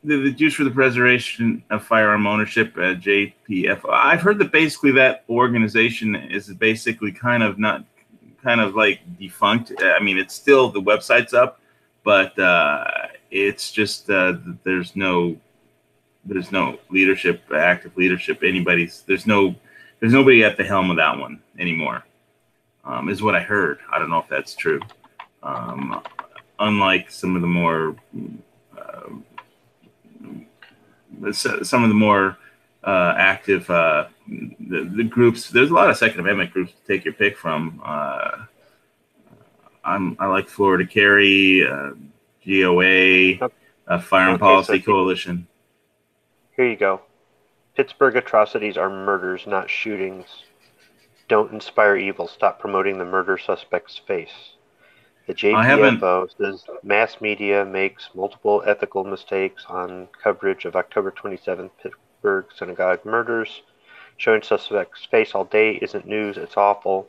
the Jews for the Preservation of Firearm Ownership, JPF. I've heard that basically that organization is basically kind of like defunct. I mean, it's still, the website's up, but it's just there's no leadership, active leadership. There's nobody at the helm of that one anymore. Is what I heard. I don't know if that's true. Unlike some of the more active the groups, there's a lot of Second Amendment groups to take your pick from. I like Florida Carry, GOA, Firearm Policy Coalition. Here you go. Pittsburgh atrocities are murders, not shootings. Don't inspire evil. Stop promoting the murder suspect's face. The JPFO says mass media makes multiple ethical mistakes on coverage of October 27th Pittsburgh synagogue murders. Showing suspect's face all day isn't news. It's awful.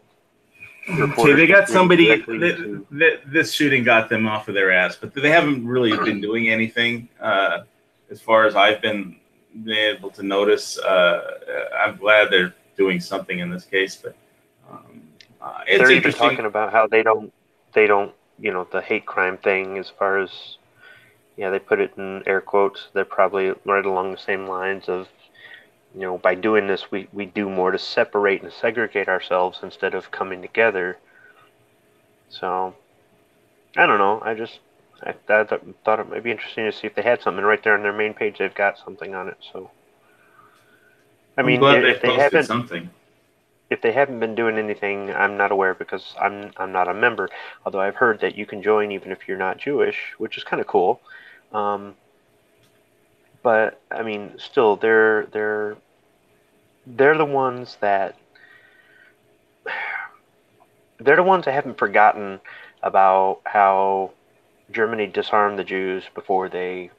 See, they got somebody. This shooting got them off of their ass, but they haven't really been doing anything as far as I've been able to notice. I'm glad they're doing something in this case, but it's they're interesting. Even talking about how they don't, the hate crime thing, as far as, they put it in air quotes. They're probably right along the same lines of, by doing this, we do more to separate and segregate ourselves instead of coming together. So, I don't know. I thought it might be interesting to see if they had something right there on their main page. They've got something on it. So, I mean, if they haven't something. If they haven't been doing anything, I'm not aware, because I'm not a member. Although I've heard that you can join even if you're not Jewish, which is kind of cool. But I mean, still, they're the ones that haven't forgotten about how Germany disarmed the Jews before they,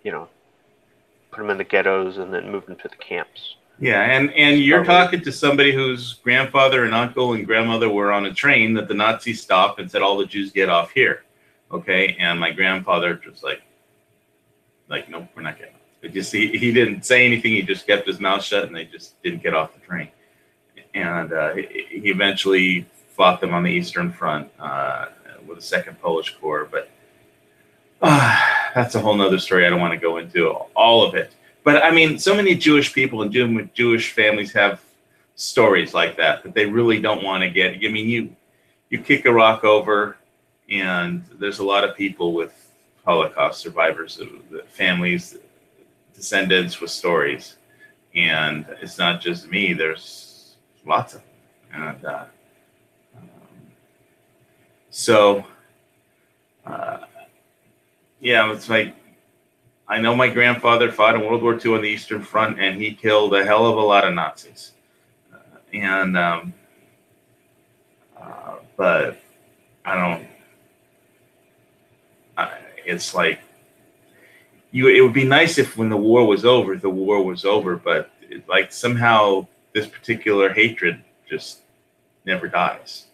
put them in the ghettos and then moved them to the camps. Yeah, and you're talking to somebody whose grandfather and uncle and grandmother were on a train that the Nazis stopped and said, all the Jews get off here. Okay, and my grandfather just like, nope, we're not getting off. But just he didn't say anything. He just kept his mouth shut, and they just didn't get off the train. And he eventually fought them on the Eastern Front with the Second Polish Corps. But that's a whole nother story. I don't want to go into all of it. But I mean, so many Jewish people and Jewish families have stories like that they really don't want to get. I mean, you kick a rock over, and there's a lot of people with Holocaust survivors, families, descendants with stories, and it's not just me. There's lots of them, and it's like, I know my grandfather fought in World War II on the Eastern Front, and he killed a hell of a lot of Nazis. But I don't. It's like it would be nice if when the war was over, but like somehow this particular hatred just never dies.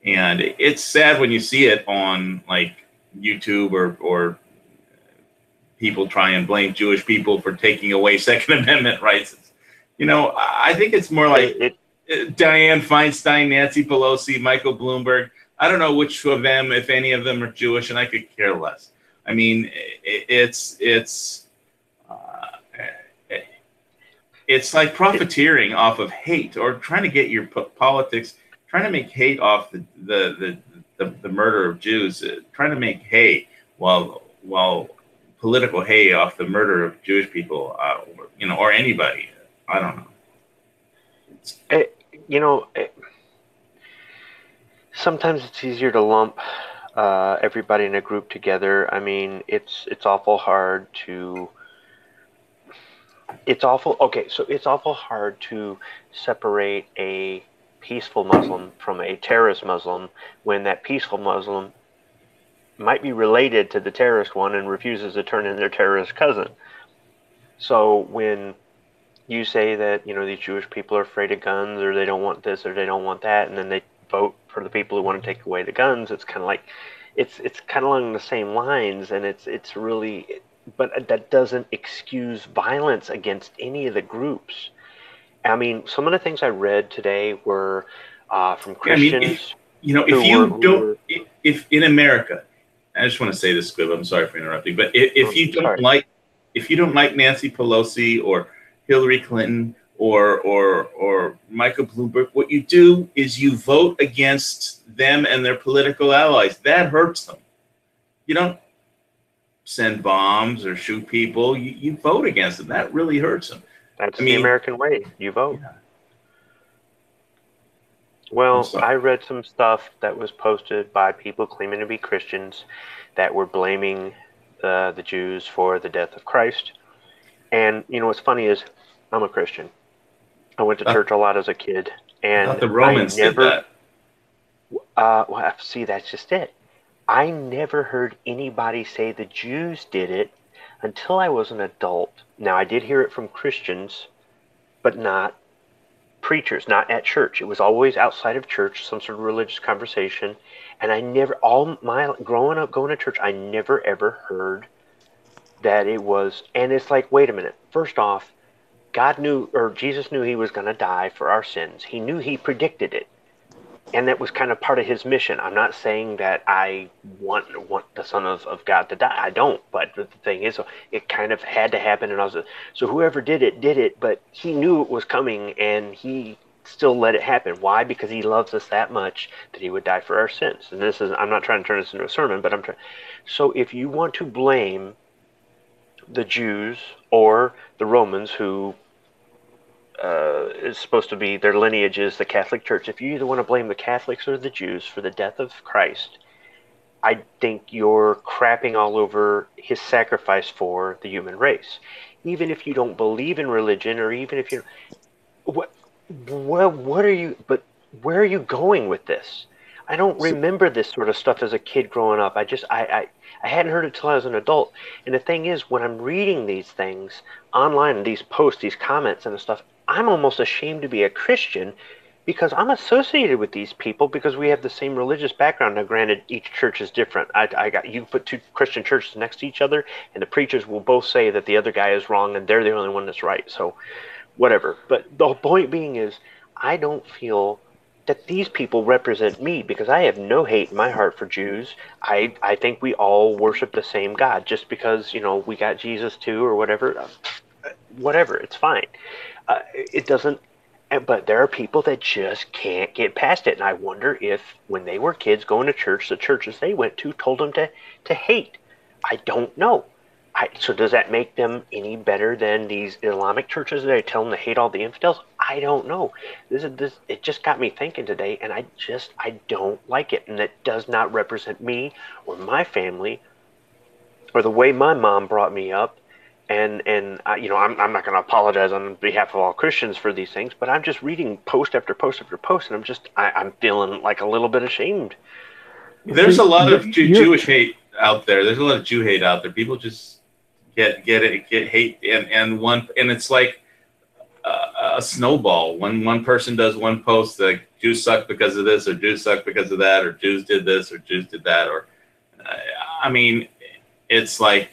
And it's sad when you see it on like YouTube or people try and blame Jewish people for taking away Second Amendment rights. I think it's more like Dianne Feinstein, Nancy Pelosi, Michael Bloomberg. I don't know which of them, if any of them, are Jewish, and I could care less. I mean, it's like profiteering off of hate, or trying to get your politics, trying to make hate off the murder of Jews, trying to make hay while political hay off the murder of Jewish people, or anybody. I don't know. Sometimes it's easier to lump everybody in a group together. I mean, it's awful hard to. It's awful. Okay, so it's awful hard to separate a peaceful Muslim from a terrorist Muslim when that peaceful Muslim might be related to the terrorist one and refuses to turn in their terrorist cousin. So when you say that, these Jewish people are afraid of guns, or they don't want this or they don't want that, and then they vote for the people who want to take away the guns, it's kind of like, it's kind of along the same lines, and it's really, but that doesn't excuse violence against any of the groups. I mean, some of the things I read today were from Christians. If in America, I just want to say this, Squib, I'm sorry for interrupting, but if you don't like Nancy Pelosi or Hillary Clinton or Michael Bloomberg, what you do is you vote against them and their political allies. That hurts them. You don't send bombs or shoot people. You vote against them. That really hurts them. That's the American way. You vote. Yeah. Well, I read some stuff that was posted by people claiming to be Christians that were blaming the Jews for the death of Christ. And, what's funny is I'm a Christian. I went to church a lot as a kid. And I thought the Romans did that. Well, see, that's just it. I never heard anybody say the Jews did it until I was an adult. Now, I did hear it from Christians, but not preachers, not at church. It was always outside of church, some sort of religious conversation. And I never, all my growing up going to church, I never ever heard that it was. And it's like, wait a minute. First off, God knew, or Jesus knew he was going to die for our sins. He knew, he predicted it. And that was kind of part of his mission. I'm not saying that I want the Son of God to die. I don't. But the thing is, it kind of had to happen. And so whoever did it. But he knew it was coming, and he still let it happen. Why? Because he loves us that much that he would die for our sins. And I'm not trying to turn this into a sermon, but I'm trying. So if you want to blame the Jews or the Romans, who is supposed to be, their lineage is the Catholic Church. If you either want to blame the Catholics or the Jews for the death of Christ, I think you're crapping all over his sacrifice for the human race. Even if you don't believe in religion, or even if you, what are you? But where are you going with this? I don't remember this sort of stuff as a kid growing up. I hadn't heard it till I was an adult. And the thing is, when I'm reading these things online, these posts, these comments and stuff, I'm almost ashamed to be a Christian, because I'm associated with these people because we have the same religious background. Now, granted, each church is different. You put two Christian churches next to each other, and the preachers will both say that the other guy is wrong and they're the only one that's right. So, whatever. But the point being is, I don't feel that these people represent me, because I have no hate in my heart for Jews. I think we all worship the same God. Just because, we got Jesus too, or whatever, it's fine. It doesn't, but there are people that just can't get past it. And I wonder if, when they were kids going to church, the churches they went to told them to hate. I don't know. So does that make them any better than these Islamic churches that I tell them to hate all the infidels? I don't know. It just got me thinking today, and I don't like it. And that does not represent me or my family or the way my mom brought me up. And I'm not going to apologize on behalf of all Christians for these things, but I'm just reading post after post after post, and I'm feeling like a little bit ashamed. There's a lot of Jewish hate out there. There's a lot of Jew hate out there. People just get hate, and it's like a snowball. When one person does one post, like Jews suck because of this, or Jews suck because of that, or Jews did this, or Jews did that, or it's like.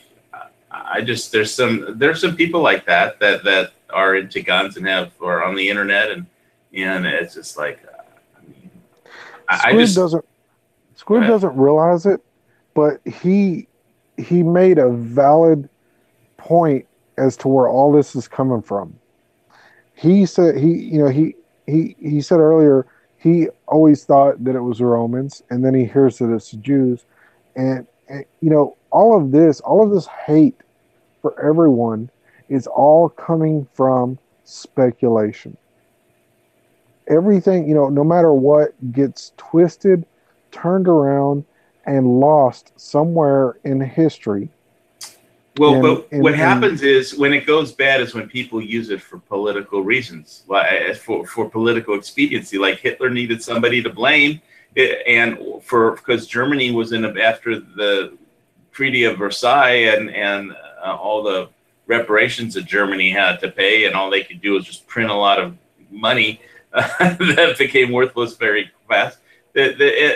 There's some people like that are into guns and are on the internet, and it's just like, Squid doesn't realize it, but he made a valid point as to where all this is coming from. He said he said earlier he always thought that it was the Romans, and then he hears that it's the Jews, and all of this hate for everyone is all coming from speculation. Everything, no matter what, gets twisted, turned around, and lost somewhere in history. Well, but what happens is when it goes bad is when people use it for political reasons, for political expediency. Like Hitler needed somebody to blame, because Germany was after the Treaty of Versailles and all the reparations that Germany had to pay, and all they could do was just print a lot of money that became worthless very fast.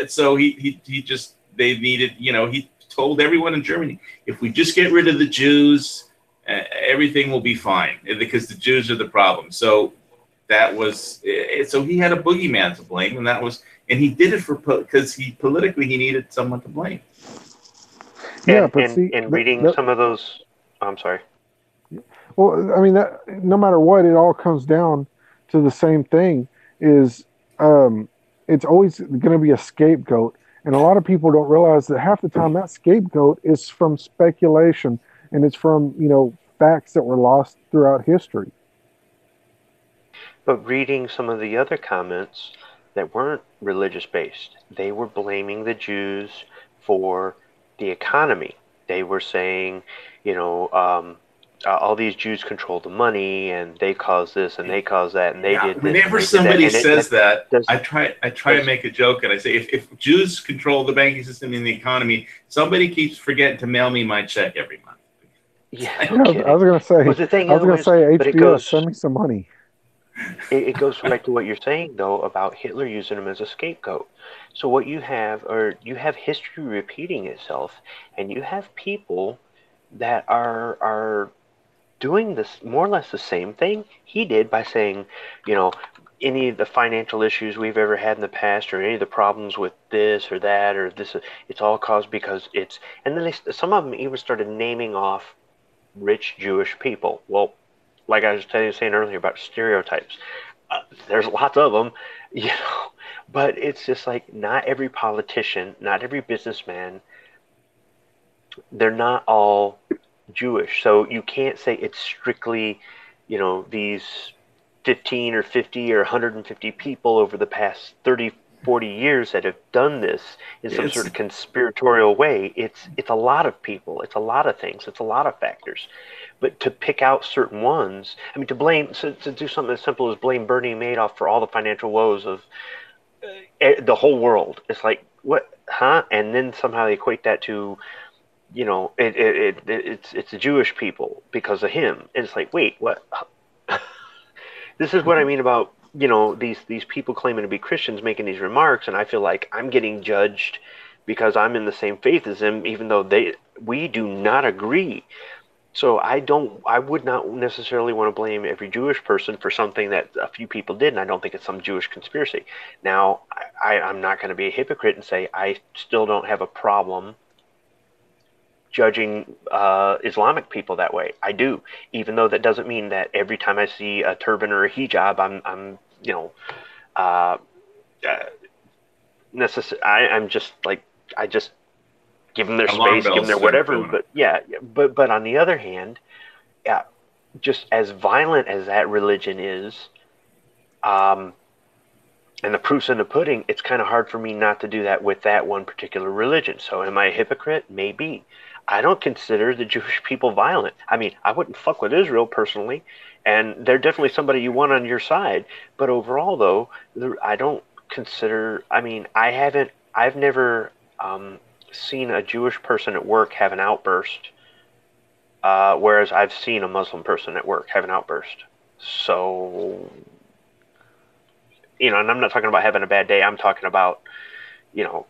So they needed, he told everyone in Germany, if we just get rid of the Jews, everything will be fine, because the Jews are the problem. So that was so he had a boogeyman to blame, and he did it because politically he needed someone to blame. Reading some of those, I'm sorry. Well, I mean, no matter what, it all comes down to the same thing: is it's always going to be a scapegoat. And a lot of people don't realize that half the time that scapegoat is from speculation, and it's from, facts that were lost throughout history. But reading some of the other comments that weren't religious based, they were blaming the Jews for the economy. They were saying, all these Jews control the money, and they caused this, and they caused that, and they did this. Whenever somebody says that, I try to make a joke, and I say, if Jews control the banking system and the economy, somebody keeps forgetting to mail me my check every month. Yeah, I was going to say, HBO, send me some money. It goes right to what you're saying, though, about Hitler using him as a scapegoat. So what you have history repeating itself, and you have people that are doing this more or less the same thing he did by saying, any of the financial issues we've ever had in the past, or any of the problems with this or that, or this, it's all caused because it's, and then some of them even started naming off rich Jewish people. Well, like I was saying earlier about stereotypes, there's lots of them, but it's just like, not every politician, not every businessman, they're not all Jewish. So you can't say it's strictly, these 15 or 50 or 150 people over the past 30, 40 years that have done this in some sort of conspiratorial way. It's a lot of people. It's a lot of things. It's a lot of factors. But to pick out certain ones, to do something as simple as blame Bernie Madoff for all the financial woes of the whole world. It's like, what, huh? And then somehow they equate that to, it's the Jewish people because of him. And it's like, wait, what? This is what I mean about, these people claiming to be Christians making these remarks, and I feel like I'm getting judged because I'm in the same faith as them, even though we do not agree. So I would not necessarily want to blame every Jewish person for something that a few people did, and I don't think it's some Jewish conspiracy. Now, I'm not going to be a hypocrite and say I still don't have a problem judging Islamic people that way. I do, even though that doesn't mean that every time I see a turban or a hijab, I'm just like, I just give them their space, give them their whatever. But on the other hand, just as violent as that religion is, and the proof's in the pudding, it's kind of hard for me not to do that with that one particular religion. So am I a hypocrite? Maybe. I don't consider the Jewish people violent. I wouldn't fuck with Israel personally, and they're definitely somebody you want on your side. But overall, though, I don't consider. I've never seen a Jewish person at work have an outburst, whereas I've seen a Muslim person at work have an outburst. So, and I'm not talking about having a bad day. I'm talking about,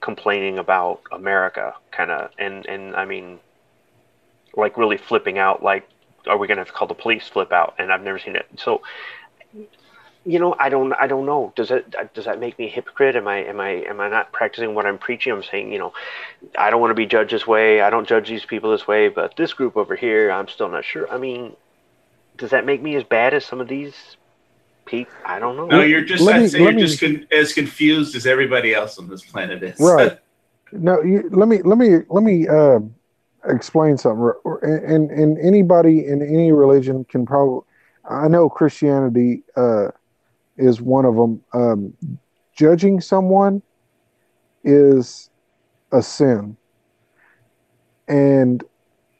complaining about America, kind of, and like really flipping out, like, are we going to have to call the police, flip out? And I've never seen it. So, I don't know. Does that make me a hypocrite? Am I not practicing what I'm preaching? I'm saying, I don't want to be judged this way. I don't judge these people this way, but this group over here, I'm still not sure. Does that make me as bad as some of these people? I don't know. No, you're just as confused as everybody else on this planet is. Right. No, let me explain something. And anybody in any religion can probably. I know Christianity is one of them. Judging someone is a sin, and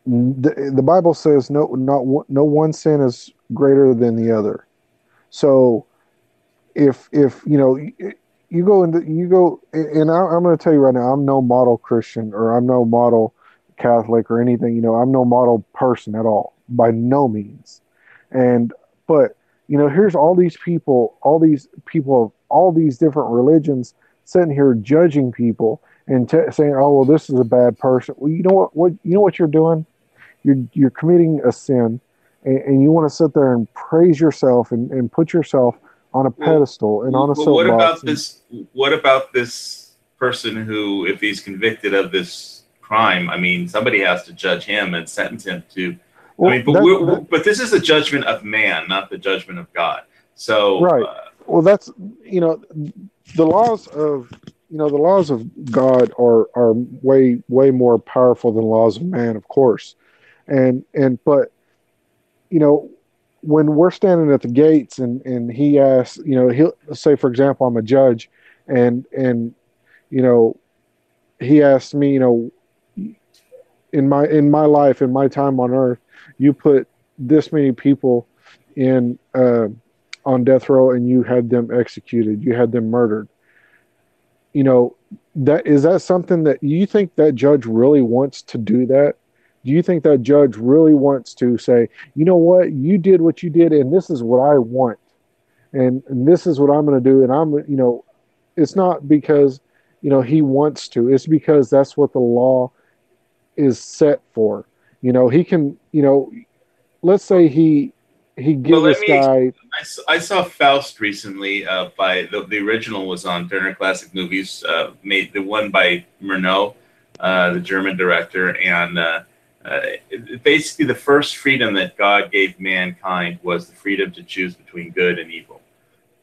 the Bible says no one sin is greater than the other. So if you go into you go and I'm going to tell you right now, I'm no model Christian or I'm no model Catholic or anything. I'm no model person at all by no means. And but here's all these people of all these different religions sitting here judging people and saying, oh well, this is a bad person. Well, you know what you're doing. You're committing a sin, and you want to sit there and praise yourself and put yourself on a pedestal and on a soapbox. What about this person who, if he's convicted of this crime, I mean, somebody has to judge him and sentence him to. Well, I mean, but this is the judgment of man, not the judgment of God. So right. Well, that's the laws of God are way more powerful than the laws of man, of course. But when we're standing at the gates and he asks, he'll say, for example, I'm a judge and he asked me, in my life, in my time on earth, you put this many people in on death row and you had them executed, you had them murdered. That something that you think that judge really wants to do that? Do you think that judge really wants to say, you know what, you did what you did, and this is what I want, and this is what I'm going to do, and it's not because he wants to. It's because that's what the law is set for. He can. Let's say he gives this guy. I saw Faust recently. By the original was on Turner Classic Movies. Made the one by Murnau, the German director, and. Basically, the first freedom that God gave mankind was the freedom to choose between good and evil,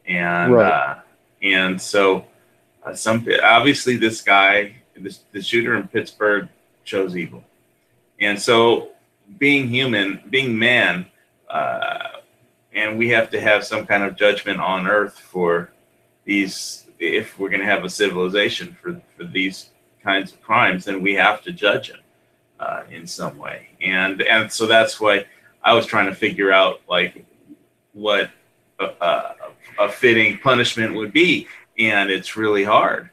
and right. And so obviously this guy, the shooter in Pittsburgh, chose evil, and so being human, being man, and we have to have some kind of judgment on earth for these. If we're going to have a civilization for these kinds of crimes, then we have to judge it. In some way, and so that's why I was trying to figure out like what a fitting punishment would be, and it's really hard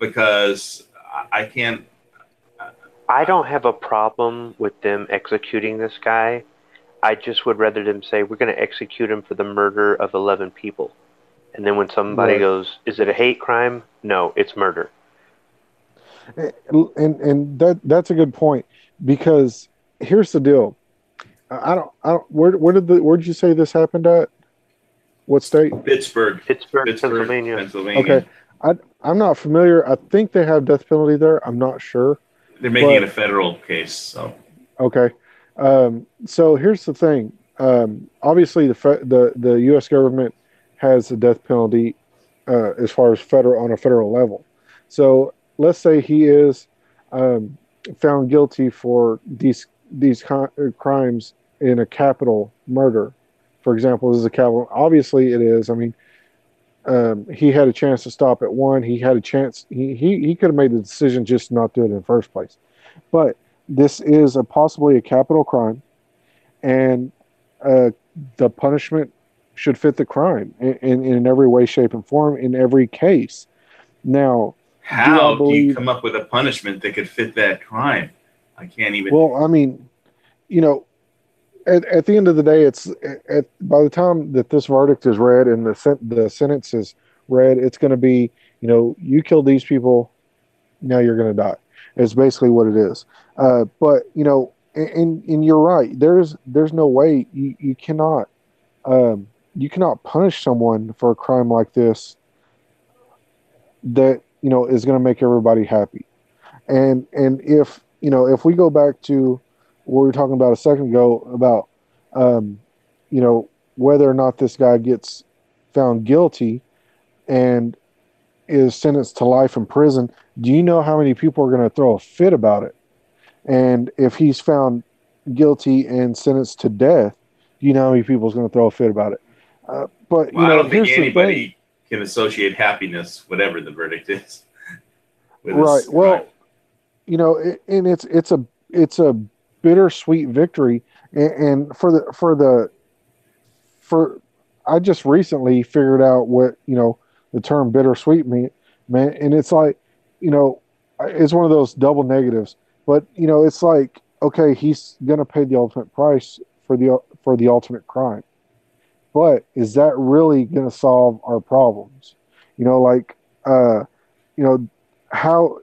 because I can't. I don't have a problem with them executing this guy. I just would rather them say we're going to execute him for the murder of 11 people, and then when somebody goes, "Is it a hate crime?" No, it's murder. And that's a good point, because here's the deal. I don't. Where did you say this happened at? What state? Pittsburgh, Pennsylvania. Okay, I'm not familiar. I think they have death penalty there. I'm not sure. They're making it a federal case. So okay. So here's the thing. Obviously, the U.S. government has a death penalty as far as on a federal level. So let's say he is found guilty for these crimes in a capital murder. For example, this is a capital. Obviously, it is. I mean, he had a chance to stop at one. He had a chance. He could have made the decision just not do it in the first place. But this is possibly a capital crime, and the punishment should fit the crime in every way, shape, and form in every case. Now, how do you come up with a punishment that could fit that crime? I can't even. Well, I mean, at the end of the day, by the time that this verdict is read and the sentence is read, it's going to be, you killed these people, now you're going to die. It's basically what it is. But and you're right. There's no way you cannot punish someone for a crime like this that is going to make everybody happy. And if we go back to what we were talking about a second ago about whether or not this guy gets found guilty and is sentenced to life in prison, do you know how many people are going to throw a fit about it? And if he's found guilty and sentenced to death, you know how many people's going to throw a fit about it. But Well, I don't think here's the thing. anybody can associate happiness, whatever the verdict is, with Right. this Well, crime. And it's a bittersweet victory. And for I just recently figured out what the term bittersweet meant, and it's like it's one of those double negatives. But it's like, okay, he's gonna pay the ultimate price for the ultimate crime, but is that really gonna solve our problems? Like you know how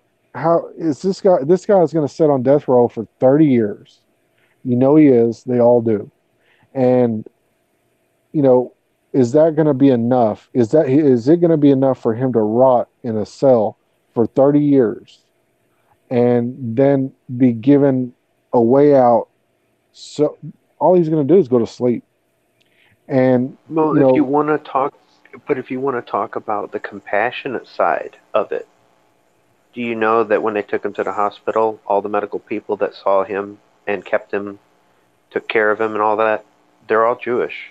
is this guy is going to sit on death row for 30 years. He is, they all do. And you know is that going to be enough? Is it going to be enough for him to rot in a cell for 30 years and then be given a way out? So all he's going to do is go to sleep. And Well, if you want to talk, but if you want to talk about the compassionate side of it, do you know that when they took him to the hospital, all the medical people that saw him and kept him, took care of him and all that, they're all Jewish.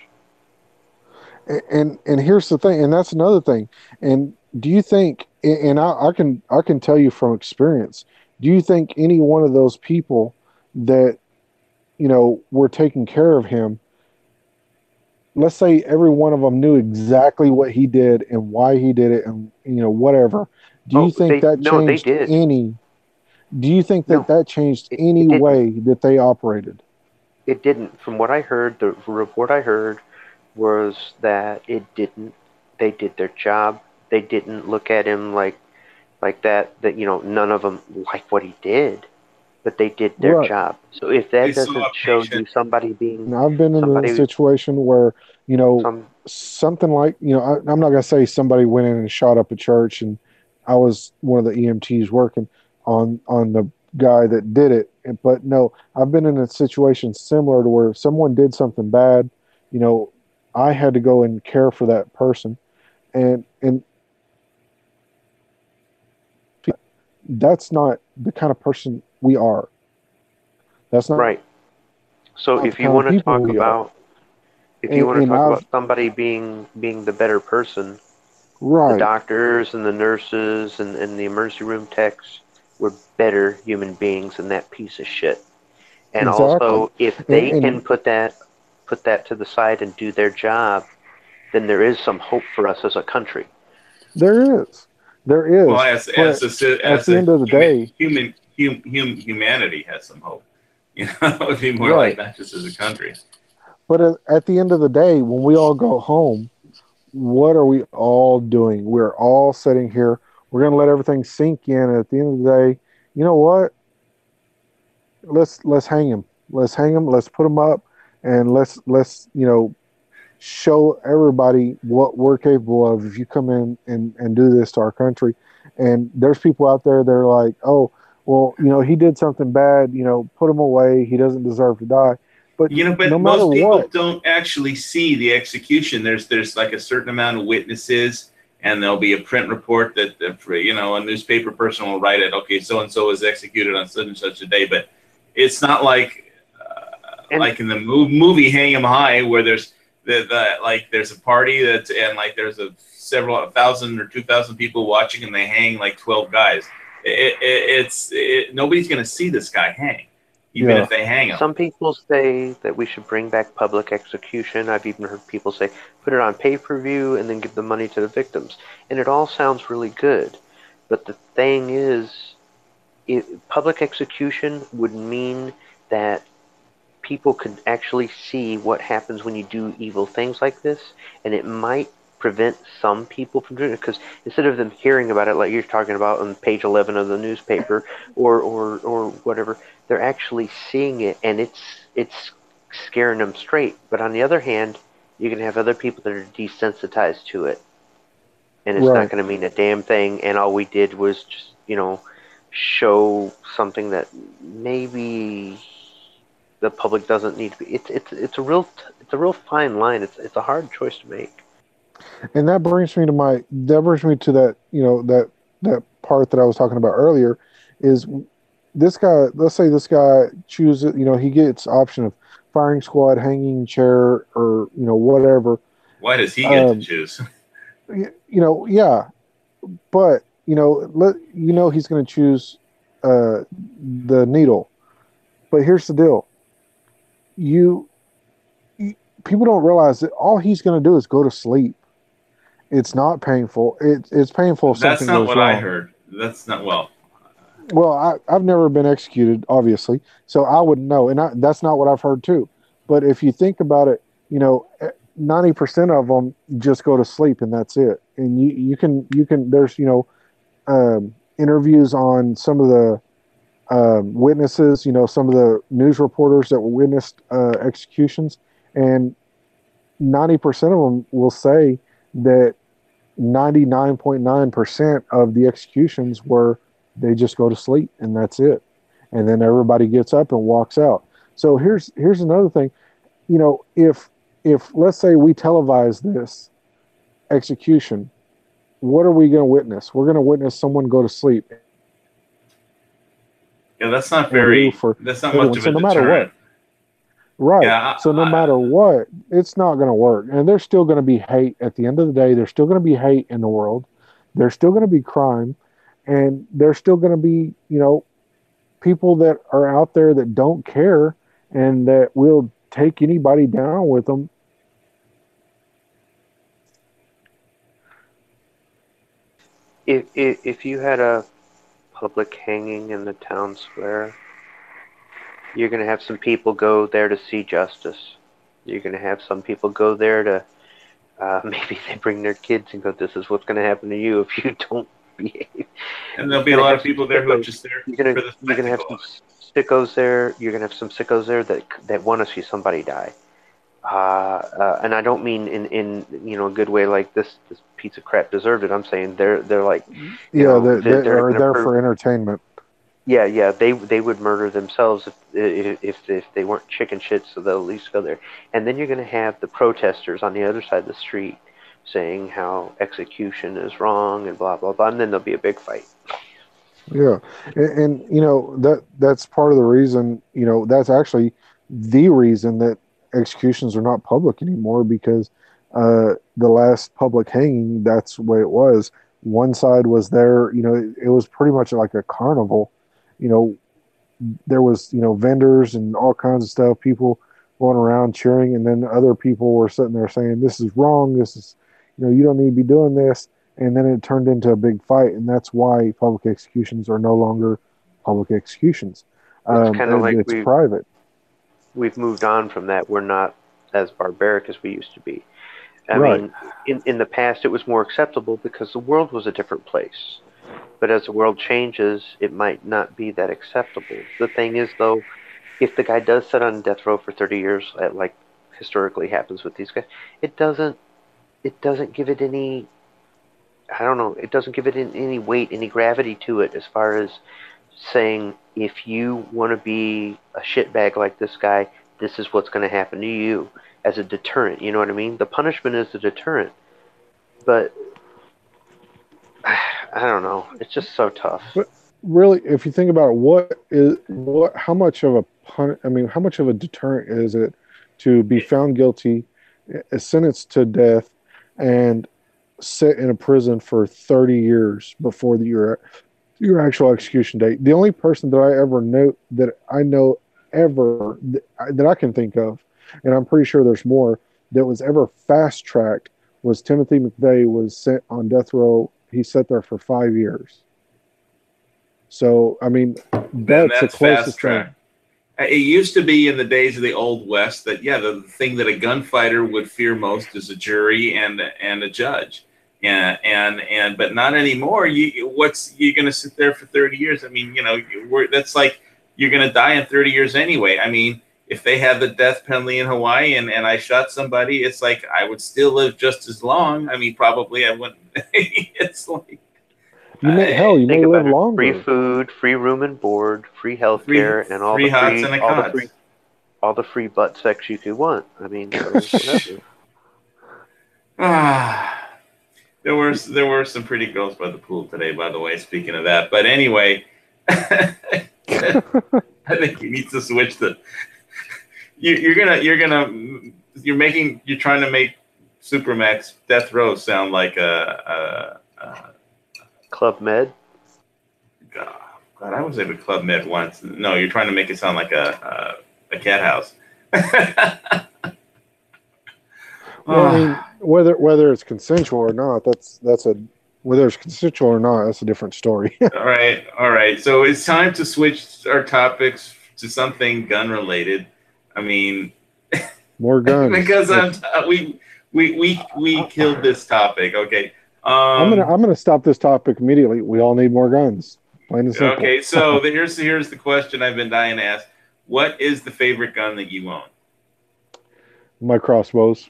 and here's the thing, and that's another thing. And do you think, and I can tell you from experience, do you think any one of those people that were taking care of him, let's say every one of them knew exactly what he did and why he did it, and whatever, do you think that They changed did. any do you think No, that changed it any didn't. way that they operated? It didn't. From what I heard, the report I heard was that it didn't. They did their job. They didn't look at him like that. That none of them liked what he did, but they did their Right. job. So if They that saw a doesn't show you patient. somebody being And I've been in a somebody situation where, some something like, I'm not going to say somebody went in and shot up a church, and I was one of the EMTs working on the guy that did it. But no, I've been in a situation similar to where someone did something bad, I had to go and care for that person. And that's not the kind of person we are. That's not right. So the kind of people we are. if you want to And talk I've about somebody being the better person, the right. doctors and the nurses and the emergency room techs were better human beings than that piece of shit. And Exactly. also, if And, they and can put that to the side and do their job, then there is some hope for us as a country. there is. There Well, is. But at as the a end of the day, humanity has some hope. It'd be more like right. not just as a country. But at the end of the day, when we all go home, what are we all doing? We're all sitting here. We're going to let everything sink in. And at the end of the day, you know what? Let's hang him. Let's hang him. Let's put him up, and let's show everybody what we're capable of if you come in and do this to our country. And there's people out there that are like, oh, well, he did something bad, put him away. He doesn't deserve to die. But no But matter most people what, don't actually see the execution. There's like a certain amount of witnesses, and there'll be a print report that a newspaper person will write it. Okay, so and so was executed on such and such a day, but it's not like like in the movie Hang 'Em High, where there's there's a party and like there's several 1,000 or 2,000 people watching, and they hang like 12 guys. Nobody's going to see this guy hang, even if they hang him. Some people say that we should bring back public execution. I've even heard people say put it on pay-per-view and then give the money to the victims. And it all sounds really good. But the thing is, public execution would mean that people could actually see what happens when you do evil things like this, and it might prevent some people from doing it, because instead of them hearing about it like you're talking about on page 11 of the newspaper or whatever, they're actually seeing it, and it's scaring them straight. But on the other hand, you can have other people that are desensitized to it, and it's not right. going to mean a damn thing, and all we did was just show something that maybe the public doesn't need to be. It's a real fine line. It's a hard choice to make. And that brings me to that, that part that I was talking about earlier, is this guy, let's say this guy chooses, he gets option of firing squad, hanging chair, or whatever. Why does he get to Um, choose? yeah, but he's going to choose the needle. But here's the deal: you, people don't realize that all he's going to do is go to sleep. It's not painful. It's painful if That's something not goes what I wrong. heard. That's not well. Well, I've never been executed, obviously, so I wouldn't know, and that's not what I've heard too. But if you think about it, 90% of them just go to sleep and that's it. And you can there's interviews on some of the witnesses, some of the news reporters that witnessed executions, and 90% of them will say that 99.9% of the executions were they just go to sleep and that's it. And then everybody gets up and walks out. So here's another thing. If let's say we televise this execution, what are we going to witness? We're going to witness someone go to sleep. Yeah, that's not For that's not everyone. much of So a no matter what, deterrent. right. Yeah, So no matter what, it's not going to work. And there's still going to be hate at the end of the day. There's still going to be hate in the world. There's still going to be crime. And there's still going to be, people that are out there that don't care and that will take anybody down with them. If you had a public hanging in the town square, you're going to have some people go there to see justice. You're going to have some people go there to maybe they bring their kids and go, "This is what's going to happen to you if you don't behave." and there'll be You're a going to lot have of some people there who are sickos. just there You're for going the to you're going to have spectacle some of it. sickos there. You're going to have some sickos there that want to see somebody die. And I don't mean in a good way like this piece of crap deserved it. I'm saying they're like, Yeah, they they're are going there to for entertainment. yeah, they would murder themselves if they weren't chicken shit, so they'll at least go there. And then you're going to have the protesters on the other side of the street saying how execution is wrong and blah blah blah, and then there'll be a big fight. Yeah, and that's part of the reason. That's actually the reason that executions are not public anymore because the last public hanging, that's the way it was. One side was there. It was pretty much like a carnival. You know, there was vendors and all kinds of stuff, people going around cheering, and then other people were sitting there saying, "This is wrong. This is you don't need to be doing this." And then it turned into a big fight, and that's why public executions are no longer public executions. It's kind of like It's private. we've moved on from that. We're not as barbaric as we used to be. I Right. mean, in the past, it was more acceptable because the world was a different place. But as the world changes, it might not be that acceptable. The thing is, though, if the guy does sit on death row for 30 years, like historically happens with these guys, it doesn't give it any. I don't know. It doesn't give it any weight, any gravity to it, as far as saying if you want to be a shitbag like this guy, this is what's going to happen to you as a deterrent. You know what I mean? The punishment is the deterrent, but I don't know. It's just so tough. But really, if you think about it, how much of how much of a deterrent is it to be found guilty, sentenced to death, and sit in a prison for 30 years before your actual execution date? The only person that I know ever that I can think of, and I'm pretty sure there's more, that was ever fast tracked was Timothy McVeigh. Was sent on death row. He sat there for 5 years. So I mean, Then that's the that's fast closest track. thing. It used to be in the days of the Old West that the thing that a gunfighter would fear most is a jury and a judge, and but not anymore. You're going to sit there for 30 years? I mean, that's like you're going to die in 30 years anyway. I mean, if they had the death penalty in Hawaii and I shot somebody, it's like I would still live just as long. I mean, probably I wouldn't. It's like You may Think live about it: free longer. food, free room and board, free health free care, and free hots and a cots. all the free butt sex you could want. I mean, so whatever. Ah. There were some pretty girls by the pool today, by the way, speaking of that. But anyway, I think he needs to switch the. You're trying to make Supermax Death Row sound like a Club Med. God, I was at a Club Med once. No, you're trying to make it sound like a cat house. Well, I mean, whether it's consensual or not, whether it's consensual or not, that's a different story. All right. So it's time to switch our topics to something gun related. I mean, More guns. because we killed this topic. Okay. I'm gonna stop this topic immediately. We all need more guns. Plain and simple. Okay. So here's the question I've been dying to ask. What is the favorite gun that you own? My crossbows.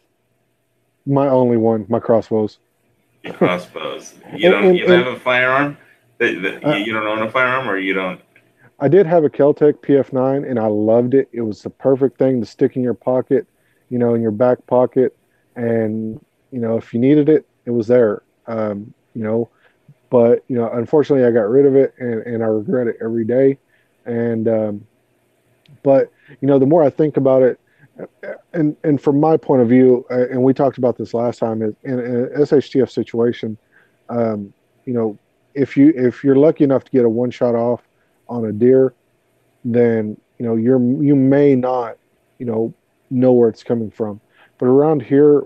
My only one. My crossbows. Your crossbows. You don't have a firearm? You don't own a firearm, or you don't? I did have a Kel-Tec PF9, and I loved it. It was the perfect thing to stick in your pocket, in your back pocket, and if you needed it, it was there. But unfortunately, I got rid of it, and I regret it every day. And but the more I think about it, and from my point of view, and we talked about this last time, is in an SHTF situation, if you're lucky enough to get a one shot off on a deer, then you may not know where it's coming from. But around here,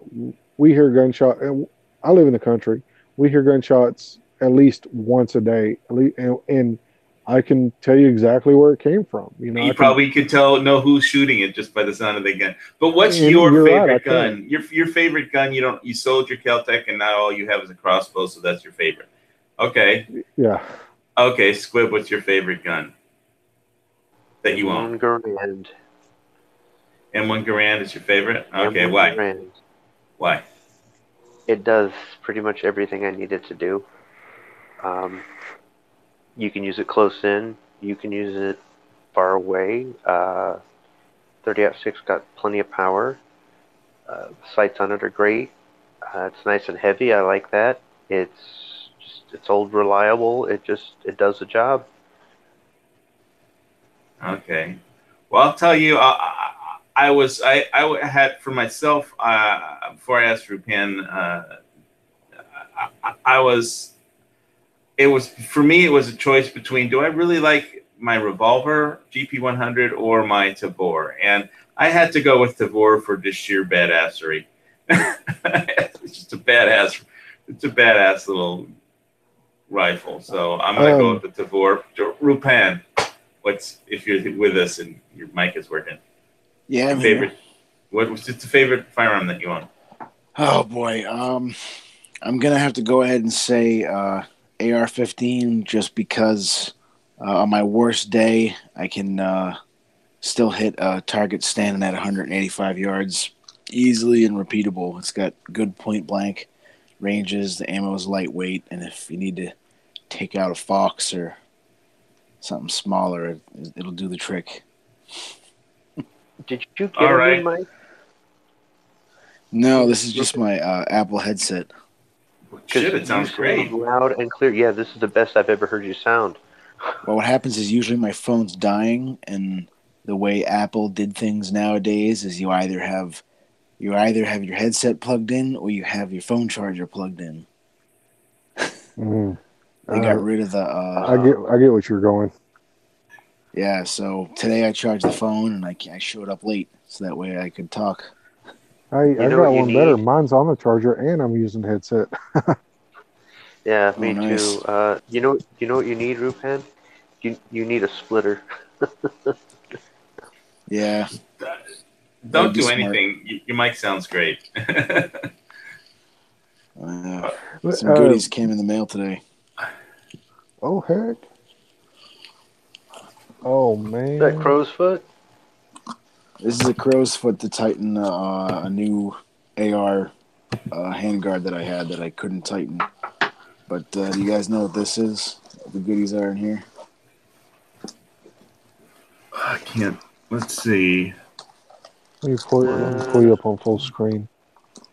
we hear gunshot. And I live in the country. We hear gunshots at least once a day, and I can tell you exactly where it came from. You probably could know who's shooting it just by the sound of the gun. But what's your favorite gun? Your favorite gun? You sold your Kel-Tec, and now all you have is a crossbow, so that's your favorite. Okay. Yeah. Okay, Squib, what's your favorite gun that you own? Garand. M1 Garand is your favorite? Okay, why? Garand. Why? It does pretty much everything I need it to do. You can use it close in. You can use it far away. 30-06 got plenty of power. Sights on it are great. It's nice and heavy. I like that. It's old, reliable. It does the job. Okay. Well, I'll tell you, I had for myself before I asked Rupan, it was a choice between, do I really like my revolver GP100 or my Tavor? And I had to go with Tavor for just sheer badassery. It's just a badass little rifle. So I'm gonna go with the Tavor. Rupan, if you're with us and your mic is working? Yeah, what's the favorite firearm that you own? Oh boy, I'm gonna have to go ahead and say AR-15, just because on my worst day I can still hit a target standing at 185 yards easily and repeatable. It's got good point blank ranges. The ammo is lightweight, and if you need to take out a fox or something smaller, it'll do the trick. Did you get a new mic? No, this is just my Apple headset. Shit, it sounds great. Loud and clear. Yeah, this is the best I've ever heard you sound. Well, what happens is usually my phone's dying, and the way Apple did things nowadays is you either have your headset plugged in or you have your phone charger plugged in. Mm-hmm. They got rid of the. I get what you're going. Yeah, so today I charged the phone and I showed up late, so that way I could talk. I got one better. Mine's on the charger, and I'm using headset. Yeah, me nice. too. You know what you need, Rupan? You need a splitter. Yeah. Don't do anything. Your mic sounds great. Some goodies came in the mail today. Oh, heck. Oh, man. Is that crow's foot? This is a crow's foot to tighten a new AR handguard that I had that I couldn't tighten. But do you guys know what this is? What the goodies are in here? I can't. Let's see. Let me pull you up on full screen.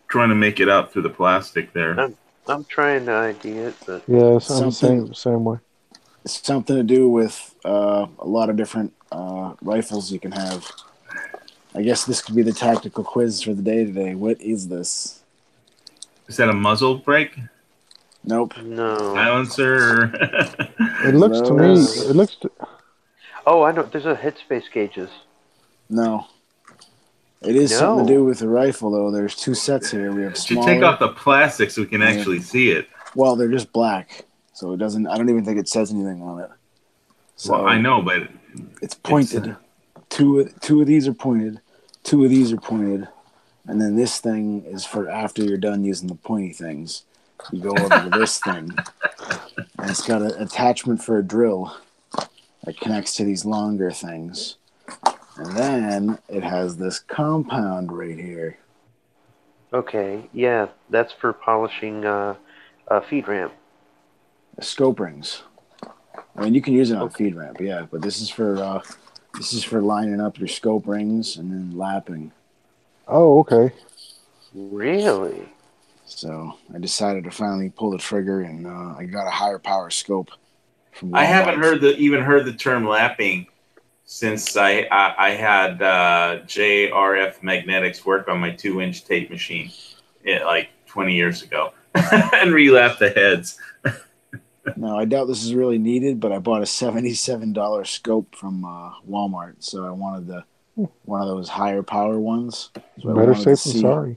Trying to make it out through the plastic there. I'm trying to ID it, but yes, I'm the same way. something to do with a lot of different rifles you can have. I guess this could be the tactical quiz for the day today. What is this? Is that a muzzle brake? Nope. No. Silencer? It looks to me. It looks. Oh, I know. There's a headspace gauges. No. It is something to No. do with the rifle, though. There's two sets here. We have Should smaller. take off the plastic so we can actually see it. Well, they're just black, so it doesn't. I don't even think it says anything on it. So Well, I know, but it's pointed. Two of these are pointed. Two of these are pointed, and then this thing is for after you're done using the pointy things. You go over to this thing, and it's got an attachment for a drill that connects to these longer things. And then it has this compound right here. Okay. Yeah, that's for polishing a feed ramp. Scope rings. I mean, you can use it on a feed ramp, yeah, but this is for lining up your scope rings and then lapping. Oh, okay. Really? So I decided to finally pull the trigger, and I got a higher power scope from Walmart. I haven't even heard the term lapping since I had JRF Magnetics work on my 2-inch tape machine like 20 years ago and relap the heads. No, I doubt this is really needed, but I bought a $77 scope from Walmart, so I wanted one of those higher power ones. So better safe than sorry.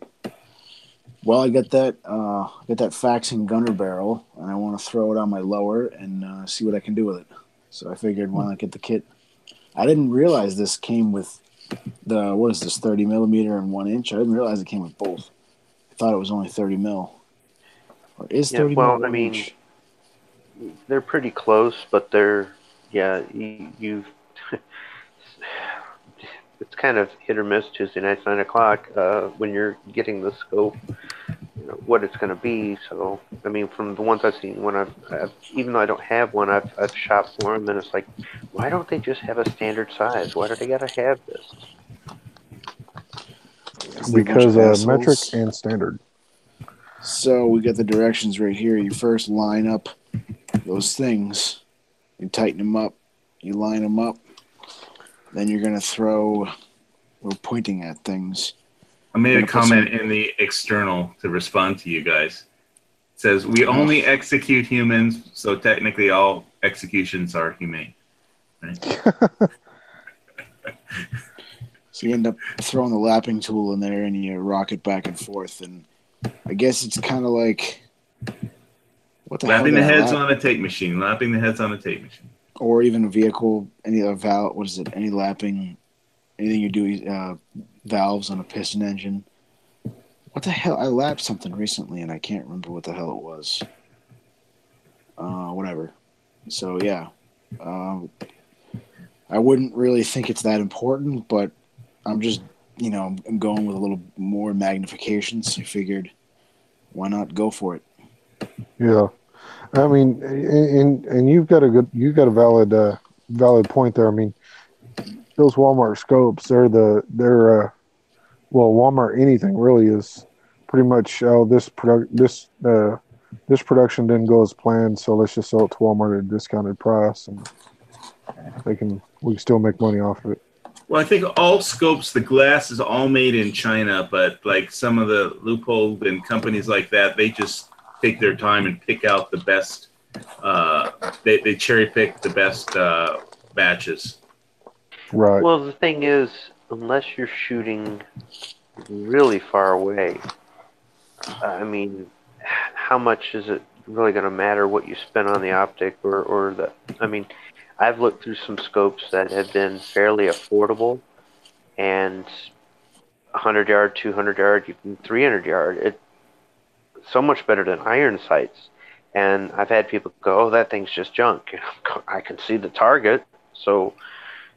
Well, I got that Faxon gunner barrel, and I want to throw it on my lower and see what I can do with it. So I figured, why not get the kit? I didn't realize this came with the 30 millimeter and 1 inch. I didn't realize it came with both. I thought it was only 30 mil. Or is 30 mil? Well, I mean, inch? They're pretty close, but they're you. It's kind of hit or miss Tuesday nights, 9 o'clock, when you're getting the scope, what it's going to be. So, I mean, from the ones I've seen, when I've even though I don't have one, I've shopped for them, and it's like, why don't they just have a standard size? Why do they got to have this? Because metric and standard. So we got the directions right here. You first line up those things. You tighten them up. You line them up. Then you're going to throw, we're pointing at things. I made a comment in the external to respond to you guys. It says, we only execute humans, so technically all executions are humane. Right? So you end up throwing the lapping tool in there and you rock it back and forth. And I guess it's kind of like, what the hell? Lapping the heads on a tape machine. Lapping the heads on a tape machine. Or even a vehicle, any lapping, anything you do, valves on a piston engine. What the hell? I lapped something recently and I can't remember what the hell it was. Whatever. So, yeah. I wouldn't really think it's that important, but I'm just, I'm going with a little more magnification, so I figured, why not go for it? Yeah. I mean, and you've got a valid point there. I mean, those Walmart scopes, they're Walmart anything really is pretty much this production didn't go as planned, so let's just sell it to Walmart at a discounted price, and we can still make money off of it. Well, I think all scopes, the glass is all made in China, but like some of the Loophole and companies like that, they just take their time and pick out the best. They cherry pick the best batches. Right. Well, the thing is, unless you're shooting really far away, I mean, how much is it really going to matter what you spend on the optic or the? I mean, I've looked through some scopes that have been fairly affordable, and 100 yard, 200 yard, 300 yard. It's so much better than iron sights. And I've had people go, "Oh, that thing's just junk." I can see the target, so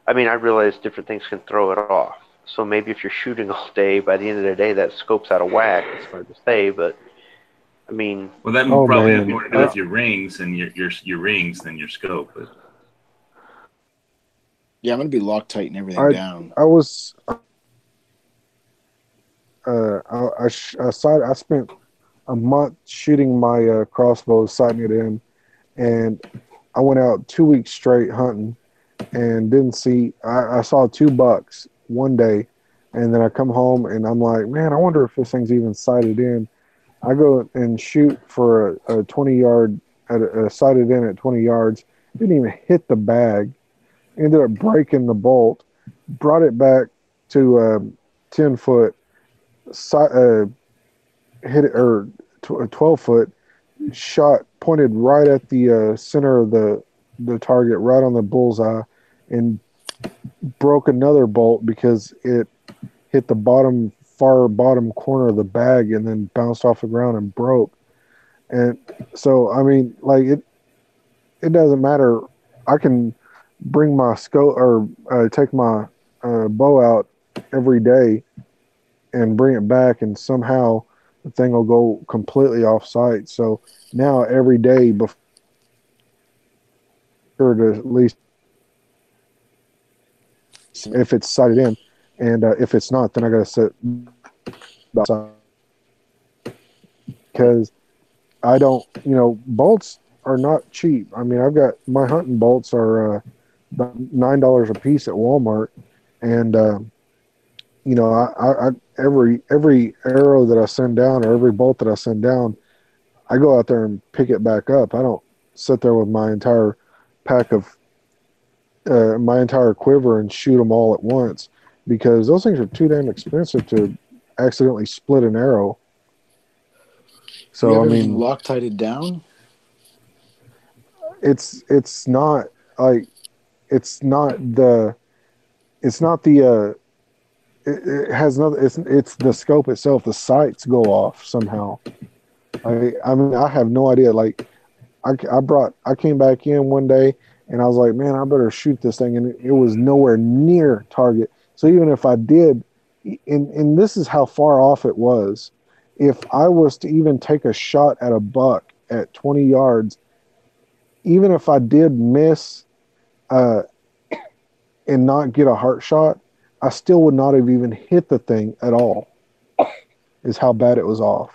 I mean, I realize different things can throw it off. So maybe if you're shooting all day, by the end of the day, that scope's out of whack. It's hard to say, but I mean, well, that probably has more to do with your rings and your rings than your scope. But. Yeah, I'm gonna be Loctiting everything down. I spent a month shooting my crossbow, sighting it in, and I went out 2 weeks straight hunting and didn't see. I saw 2 bucks one day, and then I come home and I'm like, man, I wonder if this thing's even sighted in. I go and shoot for a 20-yard, sighted in at 20 yards. Didn't even hit the bag. Ended up breaking the bolt. Brought it back to 10 foot. Hit it, or 12 foot. Shot pointed right at the center of the target, right on the bullseye, and broke another bolt because it hit the far bottom corner of the bag and then bounced off the ground and broke. And so, I mean, like it doesn't matter. I can bring my scope or take my bow out every day and bring it back, and somehow the thing will go completely off site. So now every day before to at least if it's sighted in, and if it's not, then I got to set because I don't, bolts are not cheap. I mean, I've got my hunting bolts are about $9 a piece at Walmart, and I every arrow that I send down or every bolt that I send down, I go out there and pick it back up. I don't sit there with my entire pack of my entire quiver and shoot them all at once, because those things are too damn expensive to accidentally split an arrow. So I mean, Loctited down. It's not like it's not the it has nothing. It's the scope itself. The sights go off somehow. I mean, I have no idea. Like, I came back in one day and I was like, man, I better shoot this thing, and it was nowhere near target. So even if I did, and this is how far off it was. If I was to even take a shot at a buck at 20 yards, even if I did miss and not get a heart shot, I still would not have even hit the thing at all, is how bad it was off.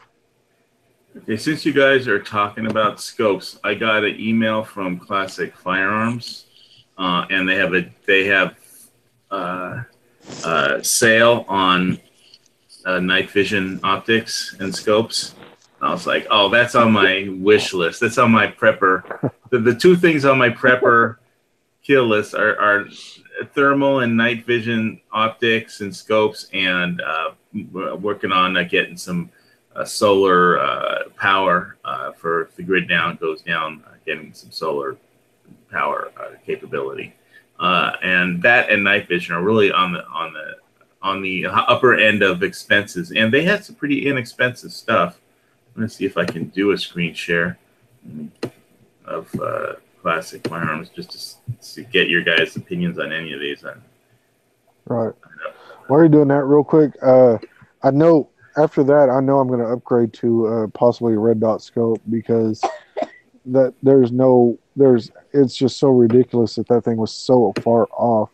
Okay, since you guys are talking about scopes, I got an email from Classic Firearms, and they have a sale on night vision optics and scopes. I was like, oh, that's on my wish list. That's on my prepper. The two things on my prepper kill list are thermal and night vision optics and scopes, and working on getting some solar power for if the grid goes down, getting some solar power capability. And that and night vision are really on the upper end of expenses, and they had some pretty inexpensive stuff. I'm gonna see if I can do a screen share of Classic Firearms just to get your guys' opinions on any of these. Right. While you're doing that, real quick, I know after that, I know I'm going to upgrade to possibly a red dot scope, because it's just so ridiculous that thing was so far off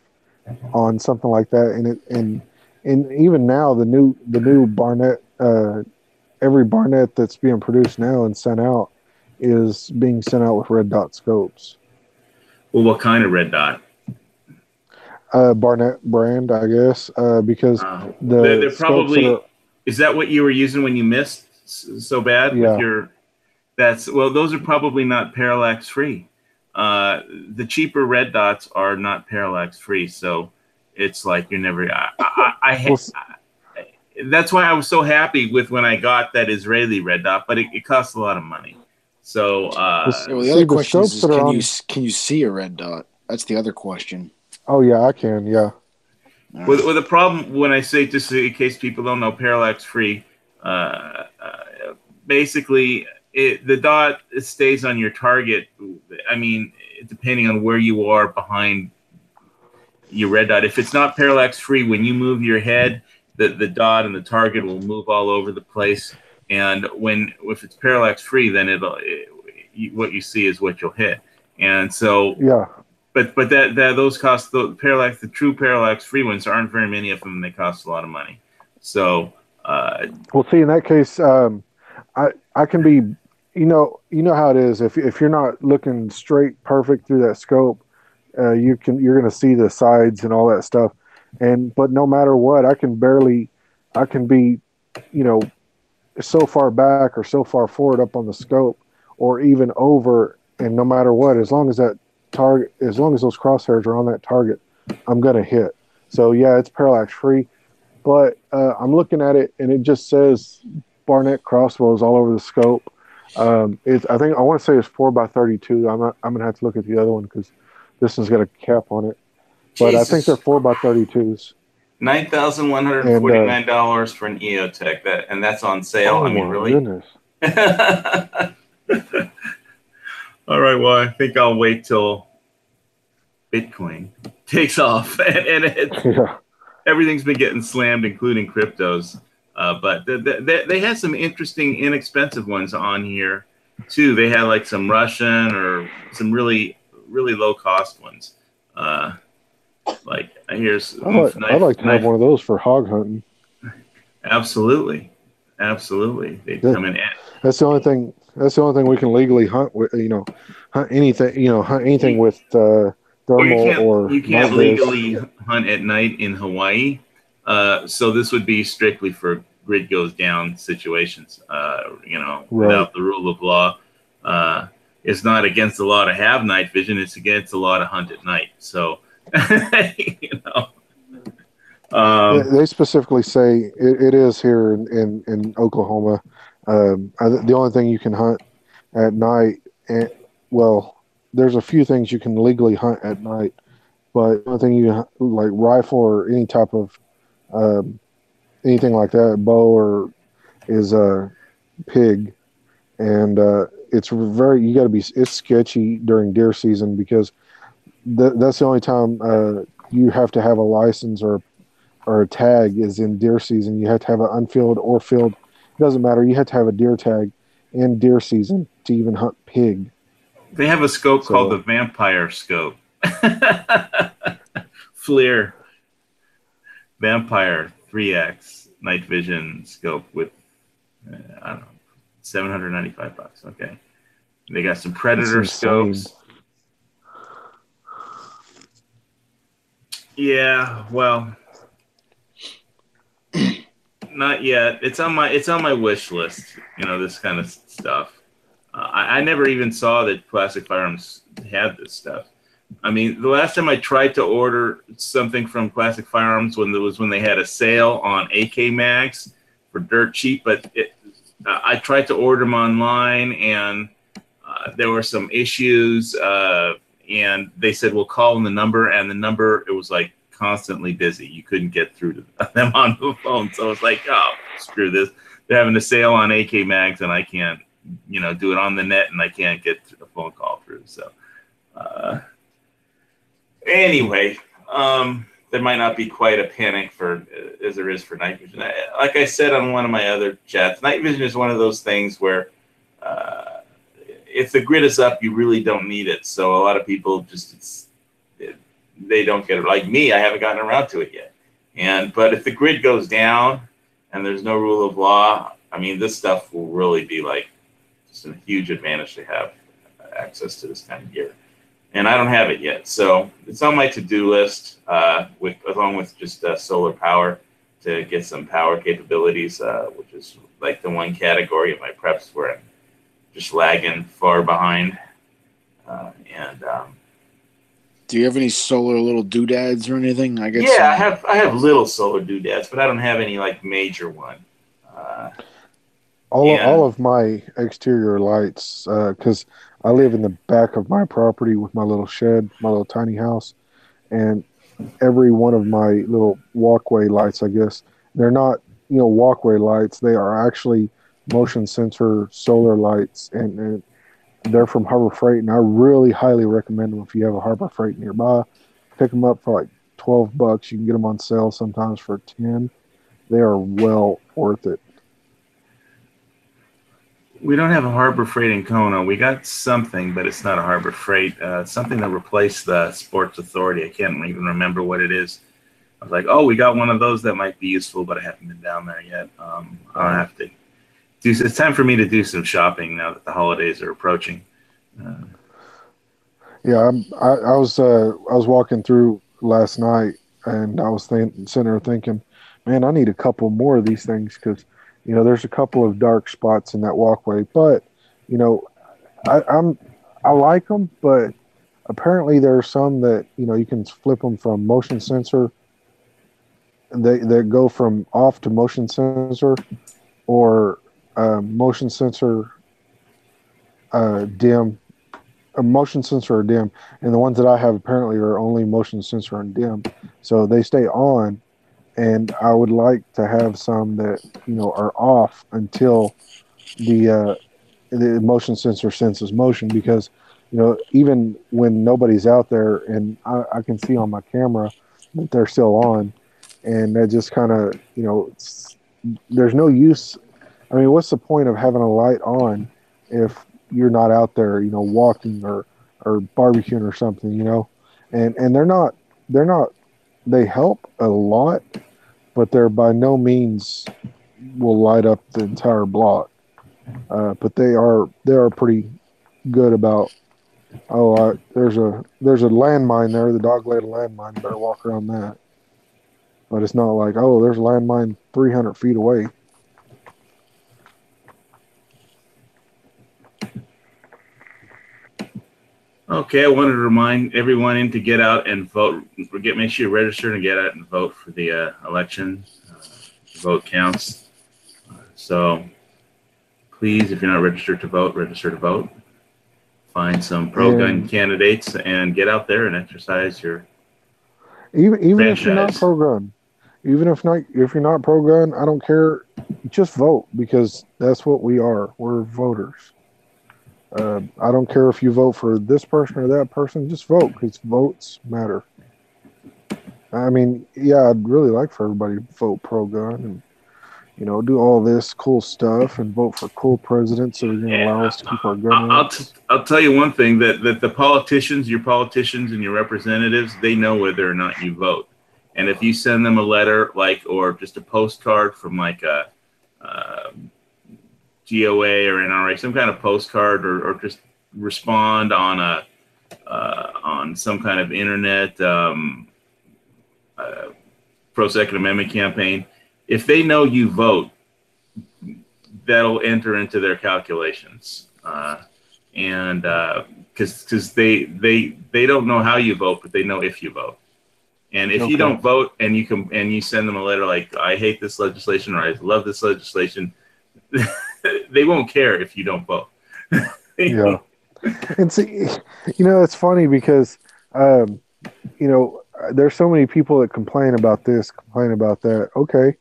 on something like that, and even now the new Barnett, every Barnett that's being produced now and sent out is being sent out with red dot scopes. Well, what kind of red dot? Barnett brand, I guess, because they're probably. Is that what you were using when you missed so bad? Yeah. Those are probably not parallax free. The cheaper red dots are not parallax free, so it's like you're never. That's why I was so happy with when I got that Israeli red dot, but it costs a lot of money. So the other question is can you see a red dot? That's the other question. Oh yeah, I can. Yeah. Well, the problem when I say, just in case people don't know, parallax free, basically the dot stays on your target. I mean, depending on where you are behind your red dot. If it's not parallax free, when you move your head, the dot and the target will move all over the place. And if it's parallax free, then what you see is what you'll hit. And so yeah. But those cost the true parallax free ones aren't very many of them. And they cost a lot of money. So well, see, in that case, I can be you know how it is. If you're not looking straight perfect through that scope, you're going to see the sides and all that stuff. But no matter what, I can be, you know, so far back or so far forward up on the scope, or even over, and no matter what, as long as that target, as long as those crosshairs are on that target, I'm going to hit. So yeah, it's parallax free, but I'm looking at it and it just says Barnett crossbows all over the scope. I think I want to say it's 4x32. I'm gonna have to look at the other one because this one's got a cap on it. But I think they're Jesus. 4x32s. $9,149 for an EOTech, that's on sale. Oh I mean, my really? goodness! All right. Well, I think I'll wait till Bitcoin takes off, and Yeah. everything's been getting slammed, including cryptos. But they had some interesting, inexpensive ones on here too. They had like some Russian or some really, really low cost ones. Like here's I'd like to have one of those for hog hunting. Absolutely. They come in. That's the only thing. That's the only thing we can legally hunt with. Hunt anything. Hunt anything with thermal you can't legally hunt at night in Hawaii. So this would be strictly for grid goes down situations. Without the rule of law. It's not against the law to have night vision. It's against the law to hunt at night. So, they specifically say it is here in Oklahoma. The only thing you can hunt at night, there's a few things you can legally hunt at night, but the only thing you like rifle or any type of anything like that, bow or is a pig, and it's sketchy during deer season because that's the only time you have to have a license or a tag is in deer season. You have to have an unfilled or filled. It doesn't matter. You have to have a deer tag in deer season to even hunt pig. They have a scope called the Vampire Scope. FLIR Vampire 3X night vision scope with I don't know, $795. Okay. They got some Predator scopes. Yeah, well, not yet. It's on my wish list. This kind of stuff. I never even saw that Classic Firearms had this stuff. I mean, the last time I tried to order something from Classic Firearms when they had a sale on AK mags for dirt cheap, but I tried to order them online and there were some issues. And they said, we'll call them the number, and the number, it was like constantly busy. You couldn't get through to them on the phone. So it's like, oh, screw this. They're having a sale on AK mags and I can't, do it on the net and I can't get a phone call through. So anyway, there might not be quite a panic as there is for night vision. Like I said on one of my other chats, night vision is one of those things where if the grid is up, you really don't need it. So a lot of people they don't get it. Like me, I haven't gotten around to it yet. But if the grid goes down and there's no rule of law, I mean, this stuff will really be like just a huge advantage to have access to this kind of gear. And I don't have it yet. So it's on my to-do list along with just solar power to get some power capabilities, which is like the one category of my preps where I'm just lagging far behind. Do you have any solar little doodads or anything? I have little solar doodads, but I don't have any like major one. All of my exterior lights, because I live in the back of my property with my little shed, my little tiny house, and every one of my little walkway lights, I guess, they're not, walkway lights. They are actually motion sensor solar lights, and they're from Harbor Freight, and I really highly recommend them if you have a Harbor Freight nearby. Pick them up for like $12. You can get them on sale sometimes for $10. They are well worth it. We don't have a Harbor Freight in Kona. We got something, but it's not a Harbor Freight. Something that replaced the Sports Authority. I can't even remember what it is. I was like, oh, we got one of those that might be useful, but I haven't been down there yet. I'll have to it's time for me to do some shopping now that the holidays are approaching. Yeah, I was walking through last night, and I was sitting there thinking, man, I need a couple more of these things because, there's a couple of dark spots in that walkway. But, I like them, but apparently there are some that you can flip them from motion sensor. They go from off to motion sensor, or motion sensor dim. A motion sensor or dim, and the ones that I have apparently are only motion sensor and dim, so they stay on. And I would like to have some that are off until the motion sensor senses motion, because even when nobody's out there and I can see on my camera that they're still on, and that just kind of there's no use. I mean, what's the point of having a light on if you're not out there, walking or barbecuing or something, and they help a lot, but they're by no means will light up the entire block. But they are pretty good about, there's a landmine there. The dog laid a landmine. Better walk around that. But it's not like, there's a landmine 300 feet away. Okay, I wanted to remind everyone to get out and vote. Make sure you register and get out and vote for the election. Vote counts. So please, if you're not registered to vote, register to vote. Find some pro-gun candidates and get out there and exercise your even franchise. If you're not pro-gun. Even if you're not pro-gun, I don't care. Just vote, because that's what we are. We're voters. I don't care if you vote for this person or that person. Just vote, because votes matter. I mean, yeah, I'd really like for everybody to vote pro-gun and do all this cool stuff and vote for cool presidents that are going to allow us to keep our gun rights. I'll tell you one thing, that the politicians, your politicians and your representatives, they know whether or not you vote. And if you send them a letter, or just a postcard from a GOA or NRA, some kind of postcard, or just respond on on some kind of internet pro-Second Amendment campaign, if they know you vote, that'll enter into their calculations, and because they don't know how you vote, but they know if you vote. And if you don't vote and you send them a letter like, I hate this legislation or I love this legislation, they won't care if you don't vote. Yeah. And see, it's funny because, there's so many people that complain about this, complain about that. Okay.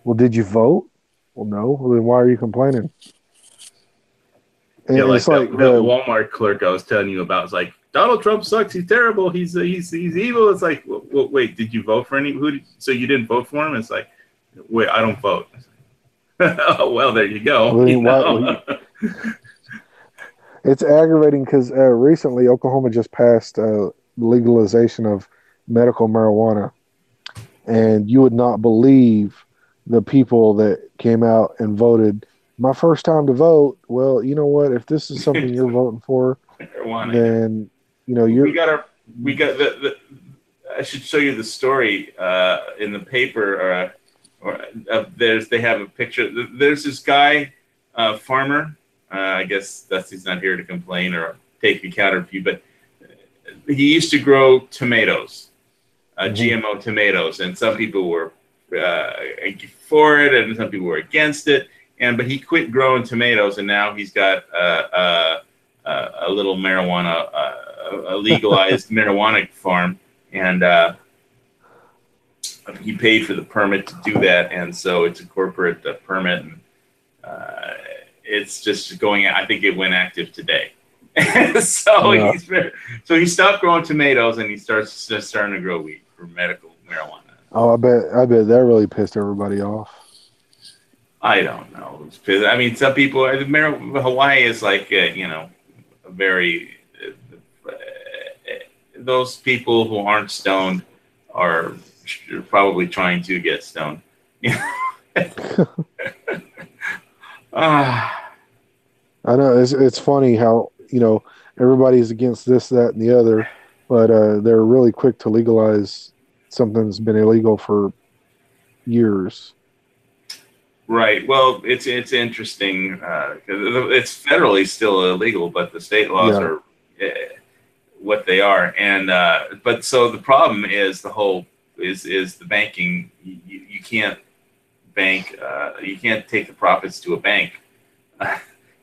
Well, did you vote? Well, no. Well, then why are you complaining? And yeah, it's like the Walmart clerk I was telling you about. It's like, Donald Trump sucks. He's terrible. He's evil. It's like, well, wait, did you vote for so you didn't vote for him? It's like, wait, I don't vote. Oh, well, there you go. It's aggravating because recently Oklahoma just passed legalization of medical marijuana, and you would not believe the people that came out and voted. My first time to vote. Well, you know what? If this is something you're voting for, then we got the I should show you the story in the paper. They have a picture. There's this guy, farmer. I guess he's not here to complain or take the counter view, but he used to grow tomatoes, GMO tomatoes, and some people were for it, and some people were against it. But he quit growing tomatoes, and now he's got a little marijuana, a legalized marijuana farm, and he paid for the permit to do that, and so it's a corporate permit, and it's just going. I think it went active today. So he stopped growing tomatoes, and he starting to grow wheat for medical marijuana. Oh, I bet that really pissed everybody off. I don't know. I mean, some people. Hawaii is like a very. Those people who aren't stoned are probably trying to get stoned. Ah, I know it's funny how, everybody's against this, that, and the other, but they're really quick to legalize something that's been illegal for years. right. Well, it's interesting because it's federally still illegal, but the state laws Yeah. are what they are. And but so the problem is is the banking. You can't bank. You can't take the profits to a bank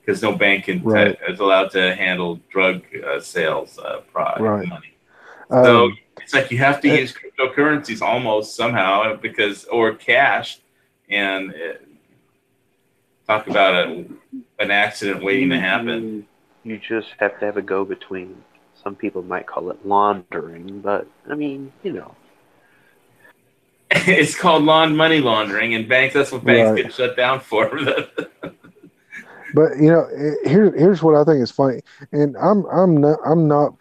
because no bank Right. is allowed to handle drug sales Right. money. So Um, it's like you have to eh, use cryptocurrencies almost somehow or cash, and talk about an accident waiting to happen. You just have to have a go-between. Some people might call it laundering, but I mean, It's called money laundering, and banks. That's what banks right. get shut down for. But here's what I think is funny, and I'm not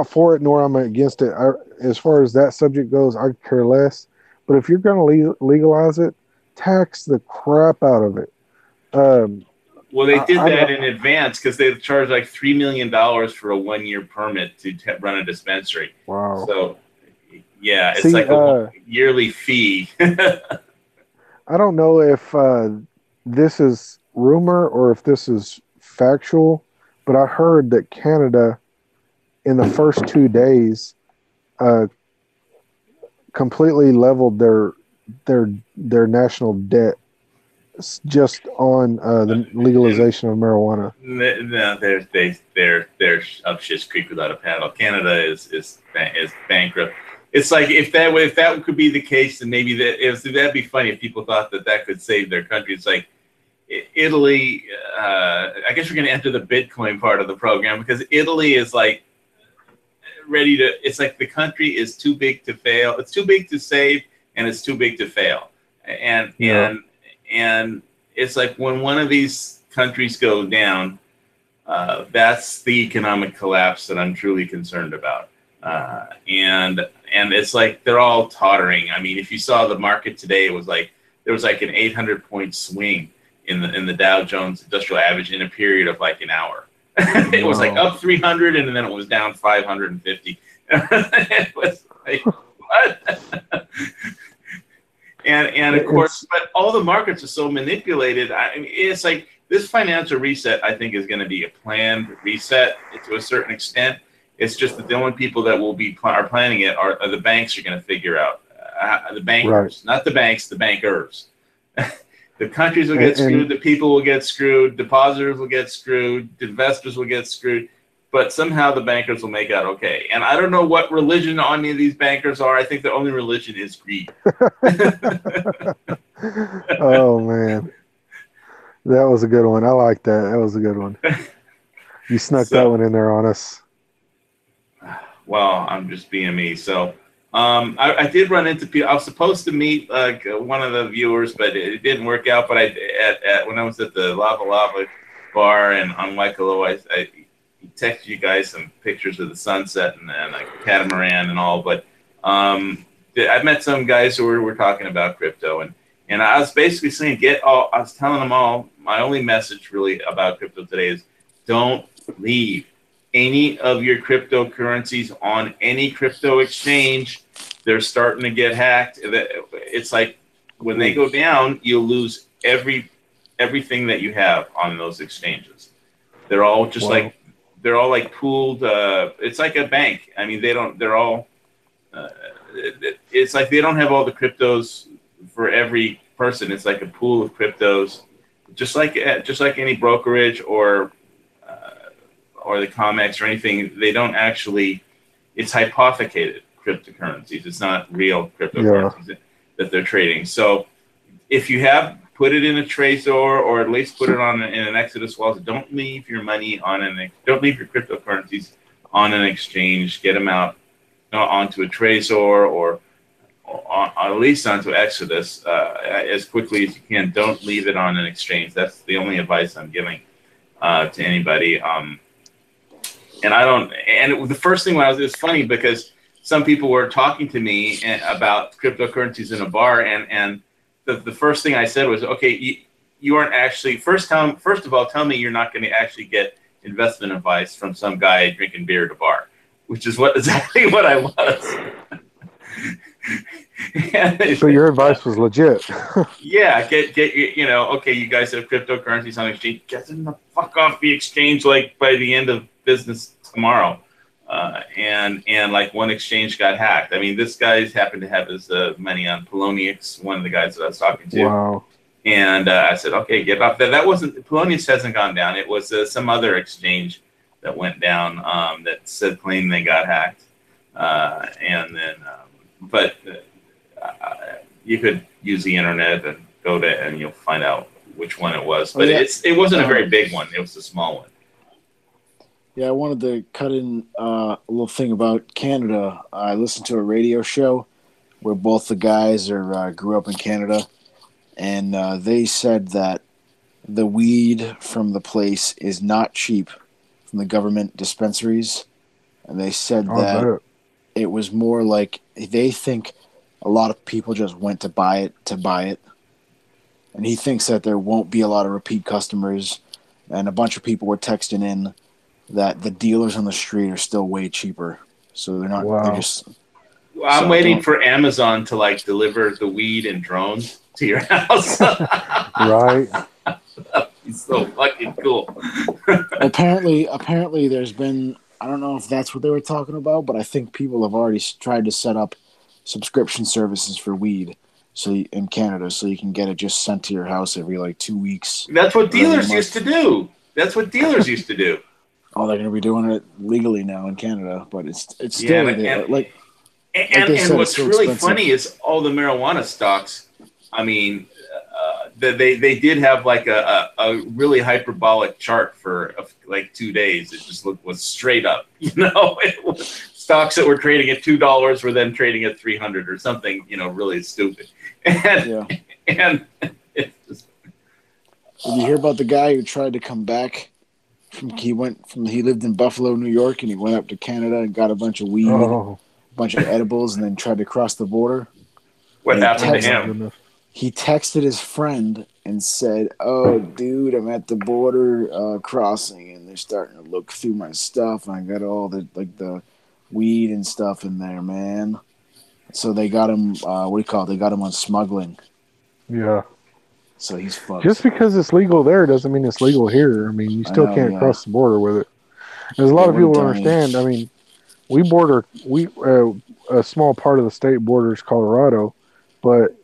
for it, nor I'm against it. As far as that subject goes, I care less. But if you're going to legalize it, tax the crap out of it. Well, they did I that don't. in advance because they charged like $3 million for a 1 year permit to run a dispensary. Wow. So, yeah, it's See, like a yearly fee. I don't know if this is rumor or if this is factual, but I heard that Canada, in the first 2 days, completely leveled their national debt just on the legalization of marijuana. No, they're up shit's creek without a paddle. Canada is bankrupt. It's like if that could be the case, then maybe that'd be funny if people thought that could save their country. It's like Italy. I guess we're going to enter the Bitcoin part of the program because Italy is like ready to. It's like the country is too big to fail. It's too big to save, and it's too big to fail. And it's like when one of these countries go down, that's the economic collapse that I'm truly concerned about. And it's like they're all tottering. I mean, if you saw the market today, there was like an 800-point swing in the Dow Jones Industrial Average in a period of like an hour. It was like up 300 and then it was down 550. It was like, what? And of course, but all the markets are so manipulated. I mean, it's like this financial reset, I think, is going to be a planned reset to a certain extent. It's just that the only people that are planning it are the banks are going to figure out. The bankers, not the banks, the bankers. The countries will get screwed. The people will get screwed. Depositors will get screwed. Investors will get screwed. But somehow the bankers will make out okay. And I don't know what religion any of these bankers are. I think the only religion is greed. Oh, man. That was a good one. I like that. That was a good one. You snuck that one in there on us. Well, I'm just being me. So I did run into people. I was supposed to meet one of the viewers, but it didn't work out. But when I was at the Lava bar and on Waikolo, I texted you guys some pictures of the sunset and a catamaran and all. But I met some guys who were talking about crypto, and I was basically saying, I was telling them all, my only message really about crypto today is don't leave any of your cryptocurrencies on any crypto exchange. They're starting to get hacked. It's like when they go down, you'll lose everything that you have on those exchanges. They're all just they're all like pooled. It's like a bank. I mean, it's like they don't have all the cryptos for every person. It's like a pool of cryptos, just like any brokerage or the COMEX or anything. They don't actually. It's hypothecated cryptocurrencies. It's not real cryptocurrencies that they're trading. So if you have put it in a Trezor or at least put it in an Exodus wallet, don't leave your money don't leave your cryptocurrencies on an exchange. Get them out onto a Trezor or at least onto Exodus as quickly as you can. Don't leave it on an exchange. That's the only advice I'm giving to anybody. And I don't. And the first thing it was funny because some people were talking to me about cryptocurrencies in a bar, and the first thing I said was, okay, you aren't actually first of all, tell me you're not going to actually get investment advice from some guy drinking beer at a bar, which is exactly what I was. So your advice was legit. Yeah, get okay, you guys have cryptocurrencies on exchange. Get them the fuck off the exchange like by the end of business tomorrow. And like one exchange got hacked. I mean, this guy happened to have his money on Polonius, one of the guys that I was talking to. Wow. And I said, okay, get off. That wasn't Polonius hasn't gone down. It was some other exchange that went down that said claim they got hacked. And then, but you could use the internet and go to and you'll find out which one it was. But it wasn't a very big one. It was a small one. Yeah, I wanted to cut in a little thing about Canada. I listened to a radio show where both the guys grew up in Canada, and they said that the weed from the place is not cheap from the government dispensaries. And they said that it was more like they think a lot of people just went to buy it. And he thinks that there won't be a lot of repeat customers, and a bunch of people were texting in that the dealers on the street are still way cheaper. So they're not. Wow. They're just. I'm waiting for Amazon to like deliver the weed and drones to your house. Right. It's so fucking cool. Apparently, there's been. I don't know if that's what they were talking about, but I think people have already tried to set up subscription services for weed. In Canada, so you can get it just sent to your house every like 2 weeks. That's what dealers used to do. Oh, they're going to be doing it legally now in Canada, but it's still and what's still really expensive. funny is all the marijuana stocks. I mean, they did have like a really hyperbolic chart for like 2 days. It just was straight up. Stocks that were trading at $2 were then trading at 300 or something. Really stupid. And it's just. Did you hear about the guy who tried to come back? He lived in Buffalo, New York, and he went up to Canada and got a bunch of weed, a bunch of edibles, and then tried to cross the border. What happened to him? He texted his friend and said, "Oh, dude, I'm at the border crossing, and they're starting to look through my stuff, and I got all the weed and stuff in there, man." So they got him. They got him on smuggling. Yeah. So he's fucked. Just because it's legal there doesn't mean it's legal here. I mean, you still can't cross the border with it. There's a lot of people don't understand. I mean, a small part of the state borders Colorado, but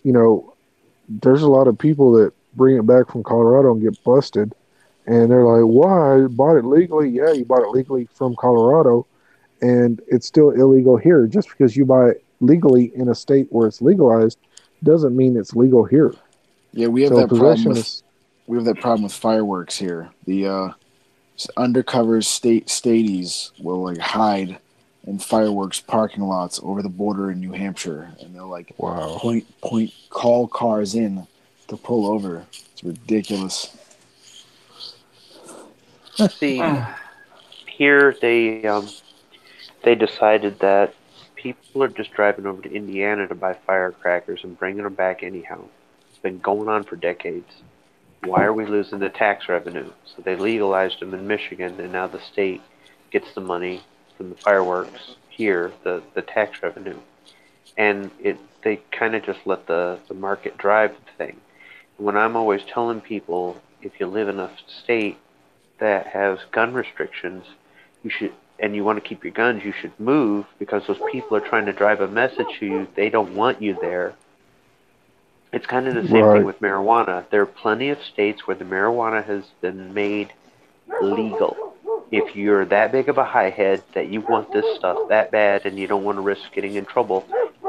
there's a lot of people that bring it back from Colorado and get busted, and they're like, "Why? I bought it legally." Yeah, you bought it legally from Colorado, and it's still illegal here. Just because you buy it legally in a state where it's legalized doesn't mean it's legal here. Yeah, we have that problem with fireworks here. The undercover stadies will like hide in fireworks parking lots over the border in New Hampshire, and they'll like call cars in to pull over. It's ridiculous. See, here they decided that people are just driving over to Indiana to buy firecrackers and bringing them back anyhow. It's been going on for decades. Why are we losing the tax revenue? So they legalized them in Michigan, and now the state gets the money from the fireworks here, the tax revenue. And they kind of just let the market drive the thing. When I'm always telling people, if you live in a state that has gun restrictions, and you want to keep your guns, you should move, because those people are trying to drive a message to you. They don't want you there. It's kind of the same thing with marijuana. There are plenty of states where the marijuana has been made legal. If you're that big of a highhead that you want this stuff that bad and you don't want to risk getting in trouble,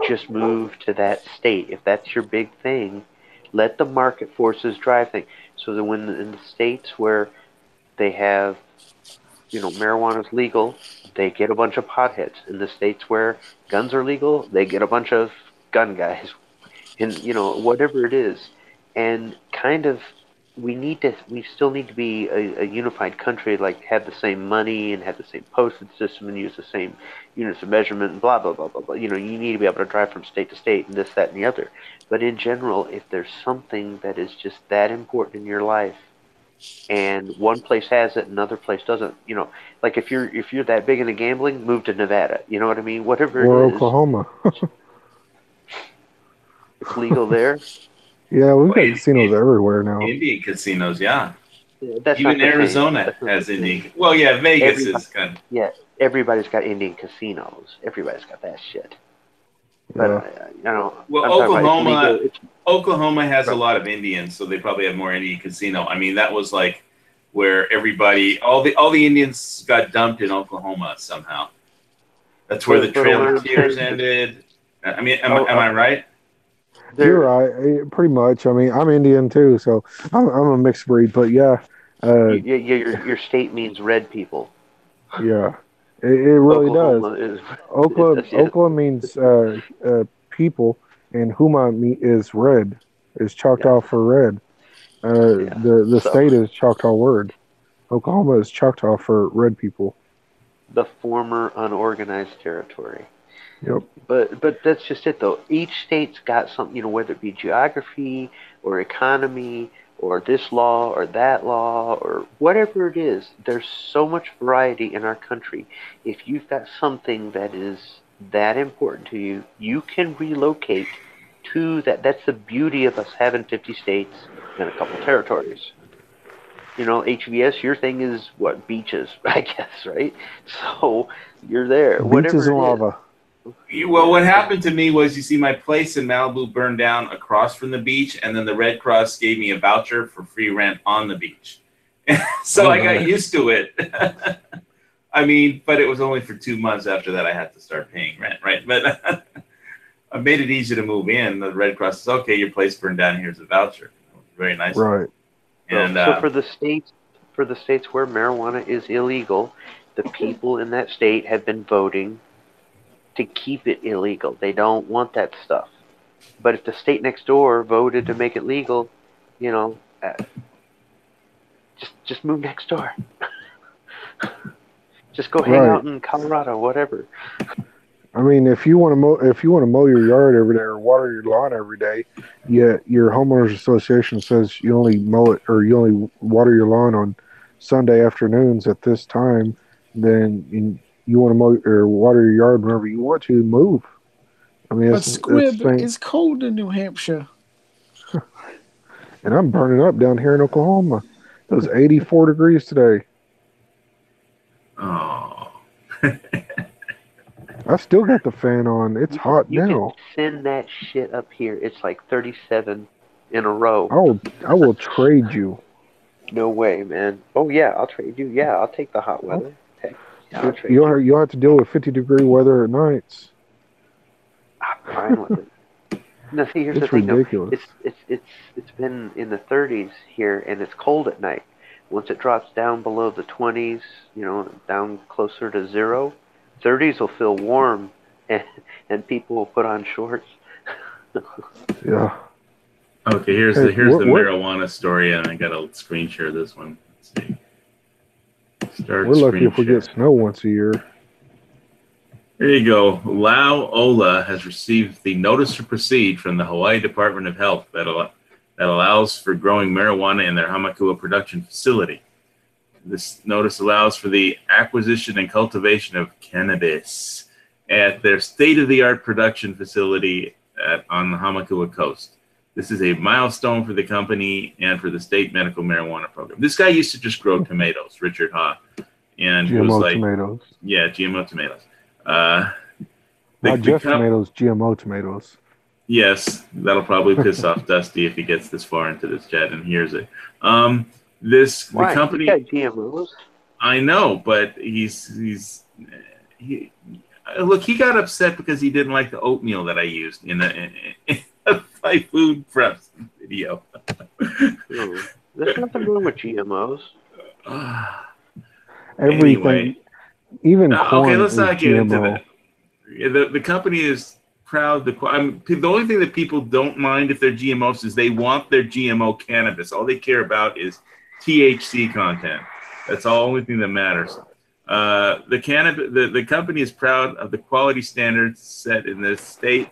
just move to that state. If that's your big thing, let the market forces drive things. So that when in the states where they have, marijuana is legal, they get a bunch of potheads. In the states where guns are legal, they get a bunch of gun guys. And, whatever it is. And kind of we still need to be a unified country, like have the same money and have the same postage system and use the same units of measurement and blah blah blah blah blah. You need to be able to drive from state to state and this, that, and the other. But in general, if there's something that is just that important in your life, and one place has it, another place doesn't, like if you're that big into gambling, move to Nevada. You know what I mean? Whatever Or it is, Oklahoma. it's legal there. Yeah, we've got Wait, casinos everywhere now. Indian casinos, yeah. That's Even not the Arizona same. That's not has the Indian. same. Well, yeah, Vegas Everybody- is kind of. Yeah, everybody's got Indian casinos. Everybody's got that shit. But Yeah. Well, I'm talking about Oklahoma. it's legal. Oklahoma has a Right. lot of Indians, so they probably have more Indian casino. I mean, that was like where everybody, all the Indians got dumped in Oklahoma somehow. That's where the Trail of Tears ended. I mean, am I right? You're right, pretty much. I mean, I'm Indian too, so I'm a mixed breed. But yeah, your state means red people. yeah, it really Oklahoma does. is Oklahoma means people, and Huma is red. Is Choctaw for red. The So- state is Choctaw word. Oklahoma is Choctaw for red people. the former unorganized territory. Yep. But that's just it though. Each state's got something, whether it be geography or economy or this law or that law or whatever it is. There's so much variety in our country. If you've got something that is that important to you, you can relocate to that. That's the beauty of us having 50 states and a couple territories. HVS, your thing is what? Beaches, I guess, right? So you're there. Beaches and Whatever it is. lava. Well, what happened to me was, you see, my place in Malibu burned down across from the beach, and then the Red Cross gave me a voucher for free rent on the beach. So I got used to it. I mean, but it was only for 2 months. After that, I had to start paying rent, right? But I made it easy to move in. The Red Cross says, okay, your place burned down, here's a voucher. Very nice. Right. And So for the states where marijuana is illegal, the people in that state have been voting to keep it illegal. They don't want that stuff. But if the state next door voted to make it legal, just move next door. Just go hang out in Colorado, whatever. I mean, if you want to mow your yard every day or water your lawn every day, yet your homeowners association says you only mow it or you only water your lawn on Sunday afternoons at this time, then you want to mow or water your yard whenever you want to, move. I mean, But Squib, it's cold in New Hampshire. And I'm burning up down here in Oklahoma. It was 84 degrees today. oh, I still got the fan on. It's hot You now. can send that shit up here. It's like 37 in a row. I will trade you. No way, man. Oh yeah, I'll trade you. Yeah, I'll take the hot weather. Yeah, I'll trade you. You'll have to deal with 50-degree weather at nights. I'm fine with it. No, see, here's the It's thing. ridiculous. Though. It's been in the 30s here, and it's cold at night. Once it drops down below the 20s, down closer to 0, 30s will feel warm, and people will put on shorts. Yeah. okay. Here's Hey, the what- marijuana story, and I got to screen share this one. Let's see. Start We're lucky screen if we share. get snow once a year. There you go. Lau Ola has received the notice to proceed from the Hawaii Department of Health that allows for growing marijuana in their Hamakua production facility. This notice allows for the acquisition and cultivation of cannabis at their state-of-the-art production facility on the Hamakua coast. This is a milestone for the company and for the state medical marijuana program. This guy used to just grow tomatoes, Richard Ha, and he was GMO like, tomatoes. yeah, GMO tomatoes. Not just tomatoes, GMO tomatoes. Yes, that'll probably piss off Dusty if he gets this far into this chat and hears it. The Why? company, You got GMOs? I know, but he look, he got upset because he didn't like the oatmeal that I used in my food prep video. No, there's nothing wrong with GMOs. Everything, Anyway. even corn Okay, let's is not get into GMO. that. The company is proud. The only thing that people don't mind if they're GMOs is they want their GMO cannabis. All they care about is THC content. That's the only thing that matters. The company is proud of the quality standards set in the state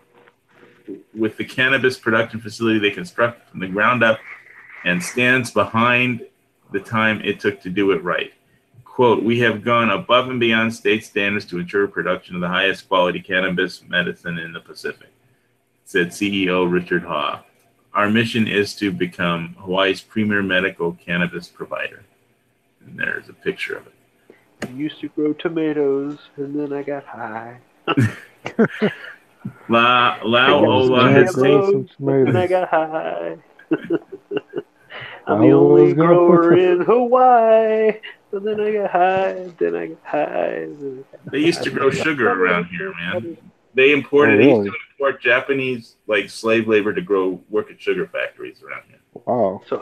with the cannabis production facility they constructed from the ground up, and stands behind the time it took to do it right. Quote, we have gone above and beyond state standards to ensure production of the highest quality cannabis medicine in the Pacific, said CEO Richard Ha. Our mission is to become Hawaii's premier medical cannabis provider. And there's a picture of it. I used to grow tomatoes, and then I got high. Ola has GMOs, and I got high. I'm the only grower in Hawaii. So then I got high. They used to grow sugar around here, man. They imported, they used to import Japanese like slave labor to work at sugar factories around here. Wow. So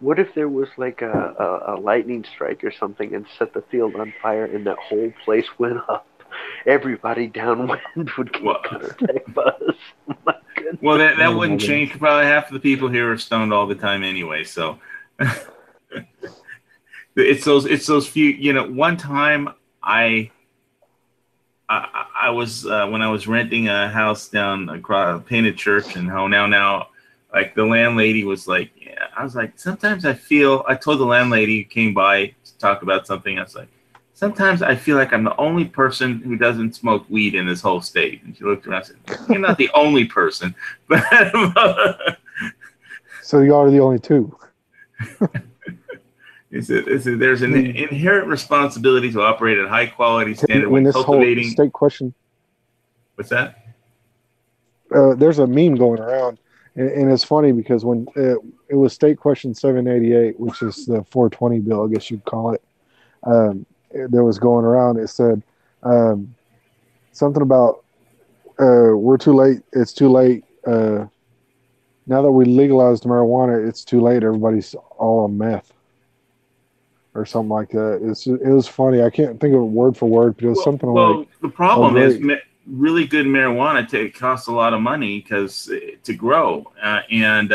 what if there was like a lightning strike or something and set the field on fire and that whole place went up? Everybody downwind would get cardiac buzz. My goodness. Well, that wouldn't change. Probably half of the people here are stoned all the time anyway. So it's those few. You know, one time I was when I was renting a house down across Painted Church, and how now like the landlady was like, yeah, I was like, sometimes I told the landlady who came by to talk about something, I was like, sometimes I feel like I'm the only person who doesn't smoke weed in this whole state. And she looked around and said, you're not the only person. But so y'all are the only two. There's an inherent responsibility to operate at high quality standard when this cultivating. Whole state question. What's that? There's a meme going around, and it's funny because when it was State Question 788, which is the 420 bill, I guess you'd call it. That was going around. It said something about we're too late. It's too late. Now that we legalized marijuana, it's too late. Everybody's all on meth or something like that. It was funny. I can't think of it word for word, but it was something like. The problem is really good marijuana costs a lot of money to grow, and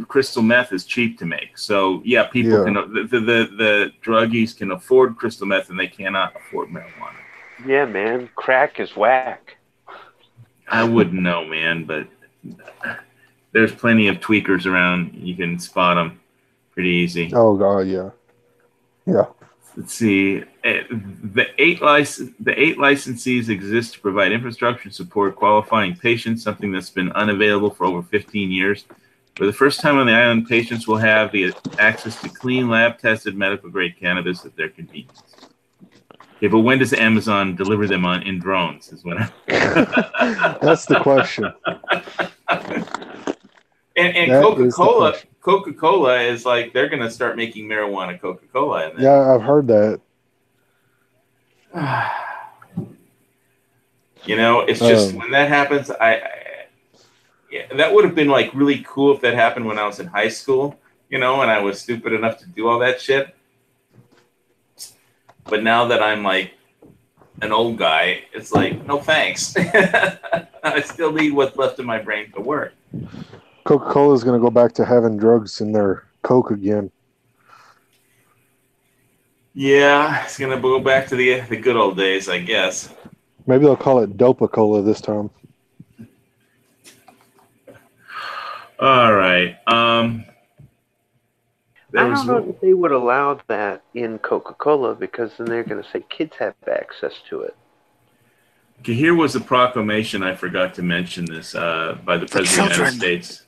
crystal meth is cheap to make. So yeah, people can the druggies can afford crystal meth, and they cannot afford marijuana. Yeah, man, crack is whack. I wouldn't know, man, but there's plenty of tweakers around. You can spot them pretty easy. Oh god, yeah. Let's see. The eight licensees exist to provide infrastructure and support qualifying patients, something that's been unavailable for over 15 years. For the first time on the island, patients will have the access to clean, lab-tested, medical-grade cannabis at their convenience. Okay, but when does Amazon deliver them in drones? That's the question. And Coca-Cola is like they're going to start making marijuana Coca-Cola. Yeah, I've heard that. You know, it's just when that happens, that would have been like really cool if that happened when I was in high school, you know, and I was stupid enough to do all that shit. But now that I'm like an old guy, it's like, no thanks. I still need what's left of my brain to work. Coca-Cola is going to go back to having drugs in their Coke again. Yeah, it's going to go back to the good old days, I guess. Maybe they'll call it Dopa-Cola this time. All right. I don't know if they would allow that in Coca-Cola because then they're going to say kids have access to it. Okay, here was a proclamation. I forgot to mention this by the President of the United States.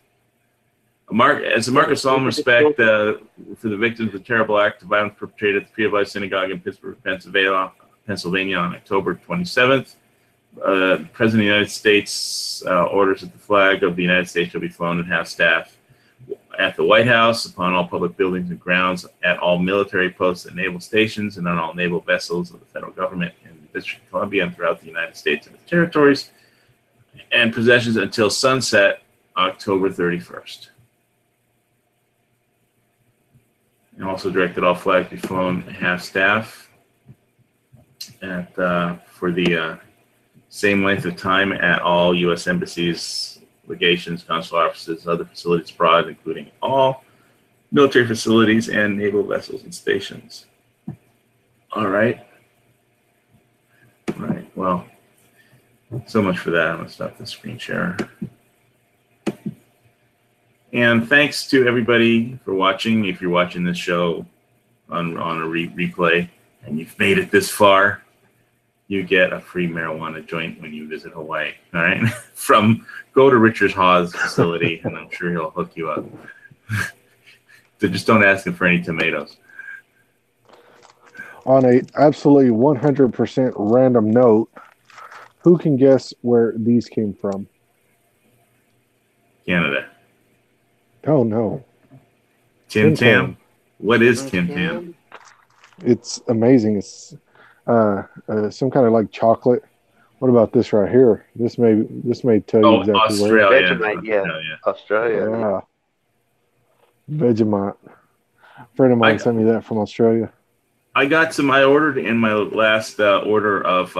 As a mark of solemn respect for the victims of the terrible act of violence perpetrated at the Tree of Life Synagogue in Pittsburgh, Pennsylvania on October 27th, the President of the United States orders that the flag of the United States shall be flown at half-staff at the White House, upon all public buildings and grounds, at all military posts and naval stations, and on all naval vessels of the federal government in the District of Columbia and throughout the United States and its territories, and possessions until sunset, October 31st. And also directed all flags be flown half-staff for the Same length of time at all U.S. embassies, legations, consular offices, other facilities abroad, including all military facilities and naval vessels and stations. All right. All right. Well, so much for that. I'm going to stop the screen share. And thanks to everybody for watching. If you're watching this show on a replay and you've made it this far, you get a free marijuana joint when you visit Hawaii. All right. Go to Richard Hawes' facility, and I'm sure he'll hook you up. So just don't ask him for any tomatoes. On a absolutely 100% random note, who can guess where these came from? Canada. Oh, no. Tim Tam. What is Tim Tam? It's amazing. It's some kind of like chocolate. What about this right here? This may tell you exactly Australia. where. Vegemite, yeah. Australia. Yeah. Vegemite. A friend of mine sent me that from Australia. I ordered in my last order of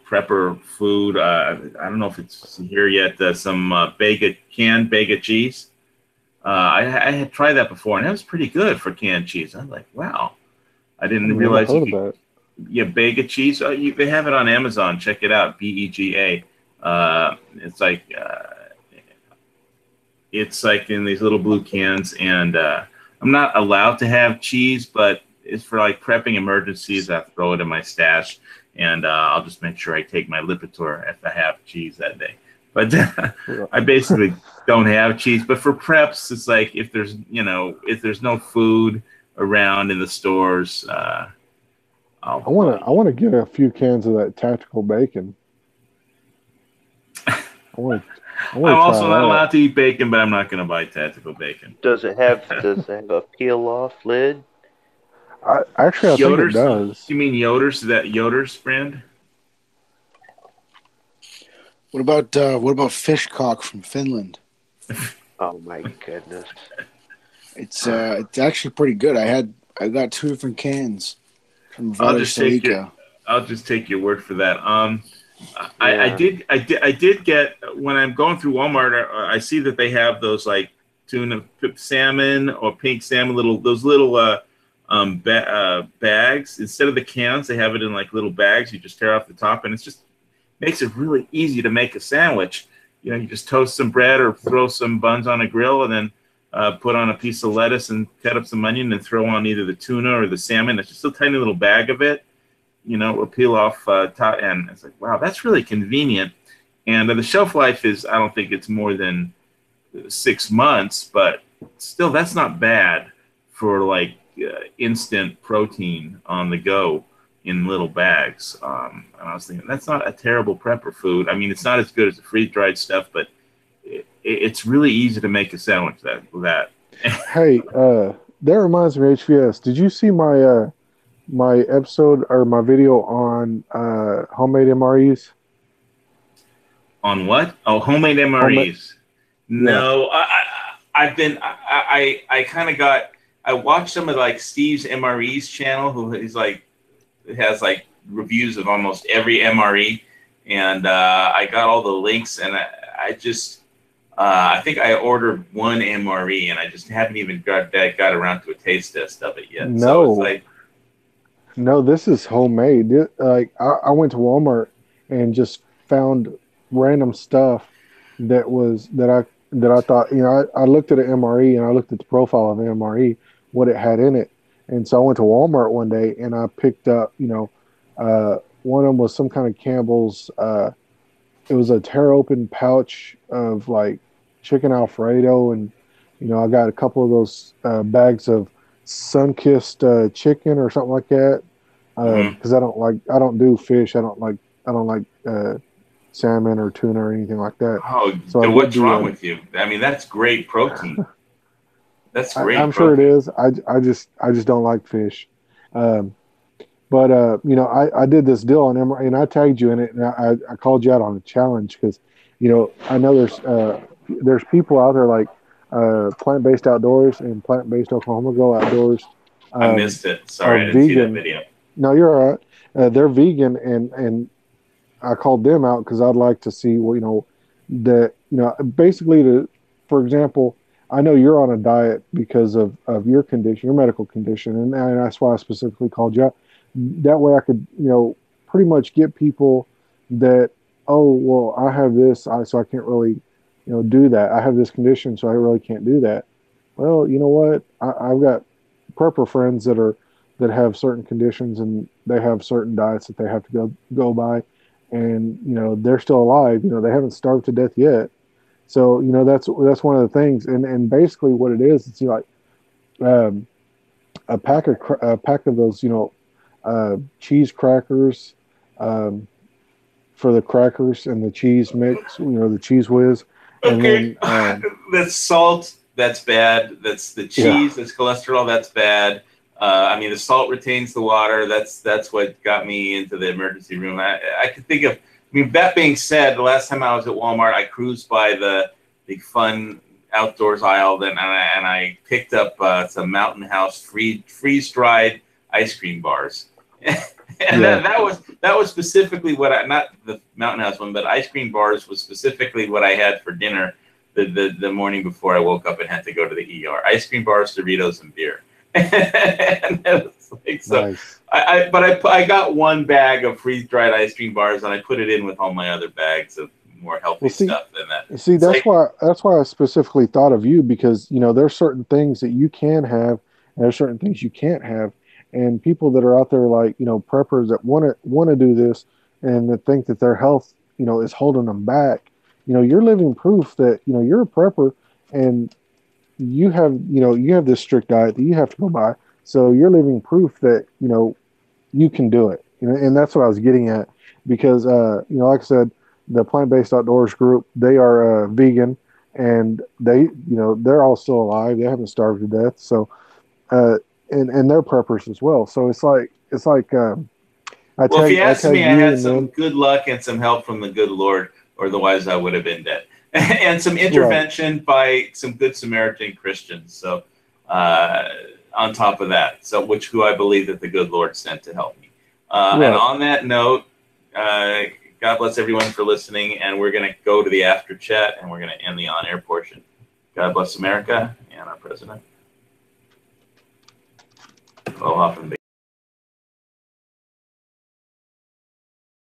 prepper food. I don't know if it's here yet. Some canned Bega cheese. I had tried that before, and it was pretty good for canned cheese. I was like, wow. I didn't realize you could. Yeah, Bega cheese. They have it on Amazon. Check it out. BEGA. It's like in these little blue cans, and I'm not allowed to have cheese, but it's for like prepping emergencies. I throw it in my stash, and I'll just make sure I take my Lipitor if I have cheese that day. But I basically don't have cheese. But for preps, it's like if there's no food around in the stores. I want to get a few cans of that tactical bacon. I'm also not allowed to eat bacon, but I'm not going to buy tactical bacon. Does it have a peel off lid? I think it does. You mean Yoder's? That Yoder's brand? What about fish cock from Finland? Oh my goodness! It's actually pretty good. I got 2 different cans. I'll just take your word for that. I did get, when I'm going through Walmart, I see that they have those like tuna salmon or pink salmon, those little bags. Instead of the cans, they have it in like little bags. You just tear off the top, and it just makes it really easy to make a sandwich. You just toast some bread or throw some buns on a grill, and then put on a piece of lettuce and cut up some onion and throw on either the tuna or the salmon. It's just a tiny little bag of it. Will peel off top, and it's like, wow, that's really convenient. And the shelf life is, I don't think it's more than 6 months, but still, that's not bad for like instant protein on the go in little bags. And I was thinking, that's not a terrible prepper food. I mean, it's not as good as the freeze-dried stuff, but it's really easy to make a sandwich that. Hey, that reminds me, HVS. Did you see my my episode or my video on homemade MREs? On what? Oh, homemade MREs. No, I watched some of like Steve's MREs channel, who is like has like reviews of almost every MRE, and I got all the links, and I think I ordered one MRE, and I just haven't even got around to a taste test of it yet. No, so it's like, no, this is homemade. Like I went to Walmart and just found random stuff that I thought, I looked at an MRE and I looked at the profile of an MRE, what it had in it. And so I went to Walmart one day and I picked up, one of them was some kind of Campbell's, it was a tear open pouch of like chicken Alfredo. And, I got a couple of those bags of sun-kissed chicken or something like that. Cause I don't do fish. I don't like salmon or tuna or anything like that. Oh, so what's wrong with you? I mean, that's great protein. That's great. I'm sure it is. I just don't like fish. But I did this deal on MRE and I tagged you in it, and I called you out on the challenge because, I know there's people out there like Plant-Based Outdoors and Plant-Based Oklahoma Go Outdoors. I missed it. Sorry, I didn't see that video. No, you're all right. They're vegan, and I called them out because I'd like to see, well, that, basically for example, I know you're on a diet because of your condition, your medical condition, and that's why I specifically called you out. That way I could, pretty much get people that, oh, well, I have this, so I can't really, do that. I have this condition, so I really can't do that. Well, you know what? I've got prepper friends that have certain conditions and they have certain diets that they have to go by, and they're still alive. They haven't starved to death yet. So that's one of the things, and basically what it is, it's like um, a pack of those cheese crackers, um, for the crackers and the cheese mix, the cheese whiz, and Okay, then that's salt. That's bad. That's the yeah, cheese. That's cholesterol. That's bad. I mean, the salt retains the water. That's what got me into the emergency room. I could think of. I mean, that being said, the last time I was at Walmart, I cruised by the fun outdoors aisle, and I picked up some Mountain House freeze dried ice cream bars. And yeah. that was specifically what not the Mountain House one, but ice cream bars was specifically what I had for dinner the morning before I woke up and had to go to the ER. Ice cream bars, Doritos, and beer. And it's like, so Nice. I got one bag of freeze dried ice cream bars and I put it in with all my other bags of more healthy Well, stuff than that. see, It's like, that's why I specifically thought of you, because there's certain things that you can have, and there's certain things you can't have, and people that are out there like preppers that want to do this and that think that their health is holding them back. You're living proof that you're a prepper, and you have this strict diet that you have to go by. So you're living proof that you can do it. And that's what I was getting at, because like I said, the plant-based outdoors group, they are vegan, and they're all still alive. They haven't starved to death. So and they're preppers as well. So it's like well, if you I ask tag me, I you had and some them. good luck and some help from the good Lord, or otherwise I would have been dead. And some intervention by some good Samaritan Christians. So on top of that, who I believe that the good Lord sent to help me. And on that note, God bless everyone for listening, and we're going to go to the after chat, and we're going to end the on-air portion. God bless America and our president. Aloha from